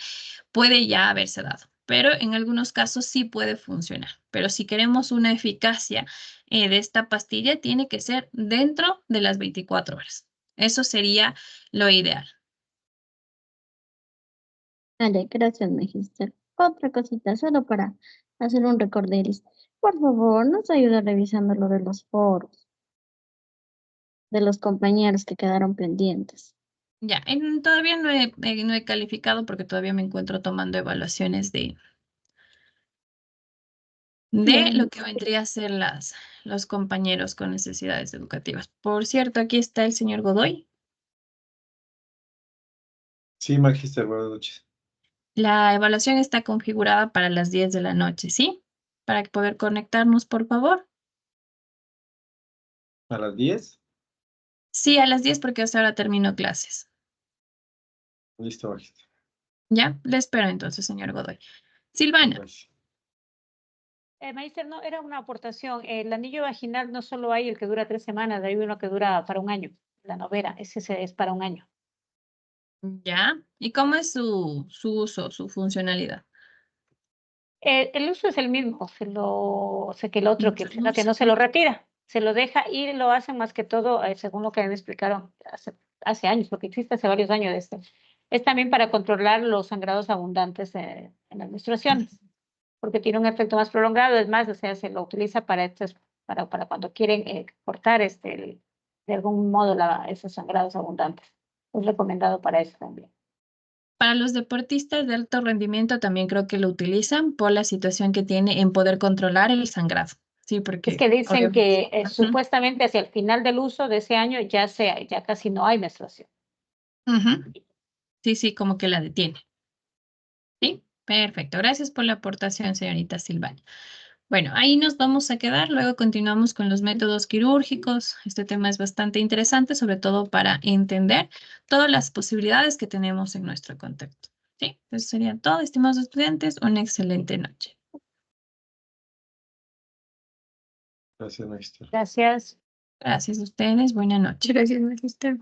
puede ya haberse dado, pero en algunos casos sí puede funcionar. Pero si queremos una eficacia de esta pastilla, tiene que ser dentro de las 24 horas. Eso sería lo ideal. Vale, gracias, Magister. Otra cosita, solo para hacer un recorderis. Por favor, nos ayuda revisando lo de los foros, de los compañeros que quedaron pendientes. Ya, todavía no he calificado porque todavía me encuentro tomando evaluaciones de lo que vendría a ser los compañeros con necesidades educativas. Por cierto, aquí está el señor Godoy. Sí, Magister, buenas noches. La evaluación está configurada para las 10 de la noche, ¿sí? Para poder conectarnos, por favor. ¿A las 10? Sí, a las 10 porque hasta ahora termino clases. Listo, Magister. Ya, le espero entonces, señor Godoy. Silvana. Gracias. Magister, no, era una aportación. El anillo vaginal no solo hay el que dura 3 semanas, hay uno que dura para un año. La novera, ese es para un año. Ya. ¿Y cómo es su uso, su funcionalidad? El uso es el mismo, sé que el otro, sino que no se lo retira, se lo deja y lo hacen más que todo, según lo que me explicaron hace años, porque existe hace varios años de esto. Es también para controlar los sangrados abundantes en las menstruaciones, porque tiene un efecto más prolongado, es más, o sea, se lo utiliza para cuando quieren cortar de algún modo esos sangrados abundantes. Es recomendado para eso también. Para los deportistas de alto rendimiento también creo que lo utilizan por la situación que tiene en poder controlar el sangrado. Sí, porque Es que dicen obviamente. que supuestamente hacia el final del uso de ese año ya casi no hay menstruación. Ujú. Sí, sí, como que la detiene. Sí, perfecto. Gracias por la aportación, señorita Silvana. Bueno, ahí nos vamos a quedar. Luego continuamos con los métodos quirúrgicos. Este tema es bastante interesante, sobre todo para entender todas las posibilidades que tenemos en nuestro contexto. Sí, eso sería todo, estimados estudiantes. Una excelente noche. Gracias, Magister. Gracias. Gracias a ustedes. Buena noche. Gracias, Magister.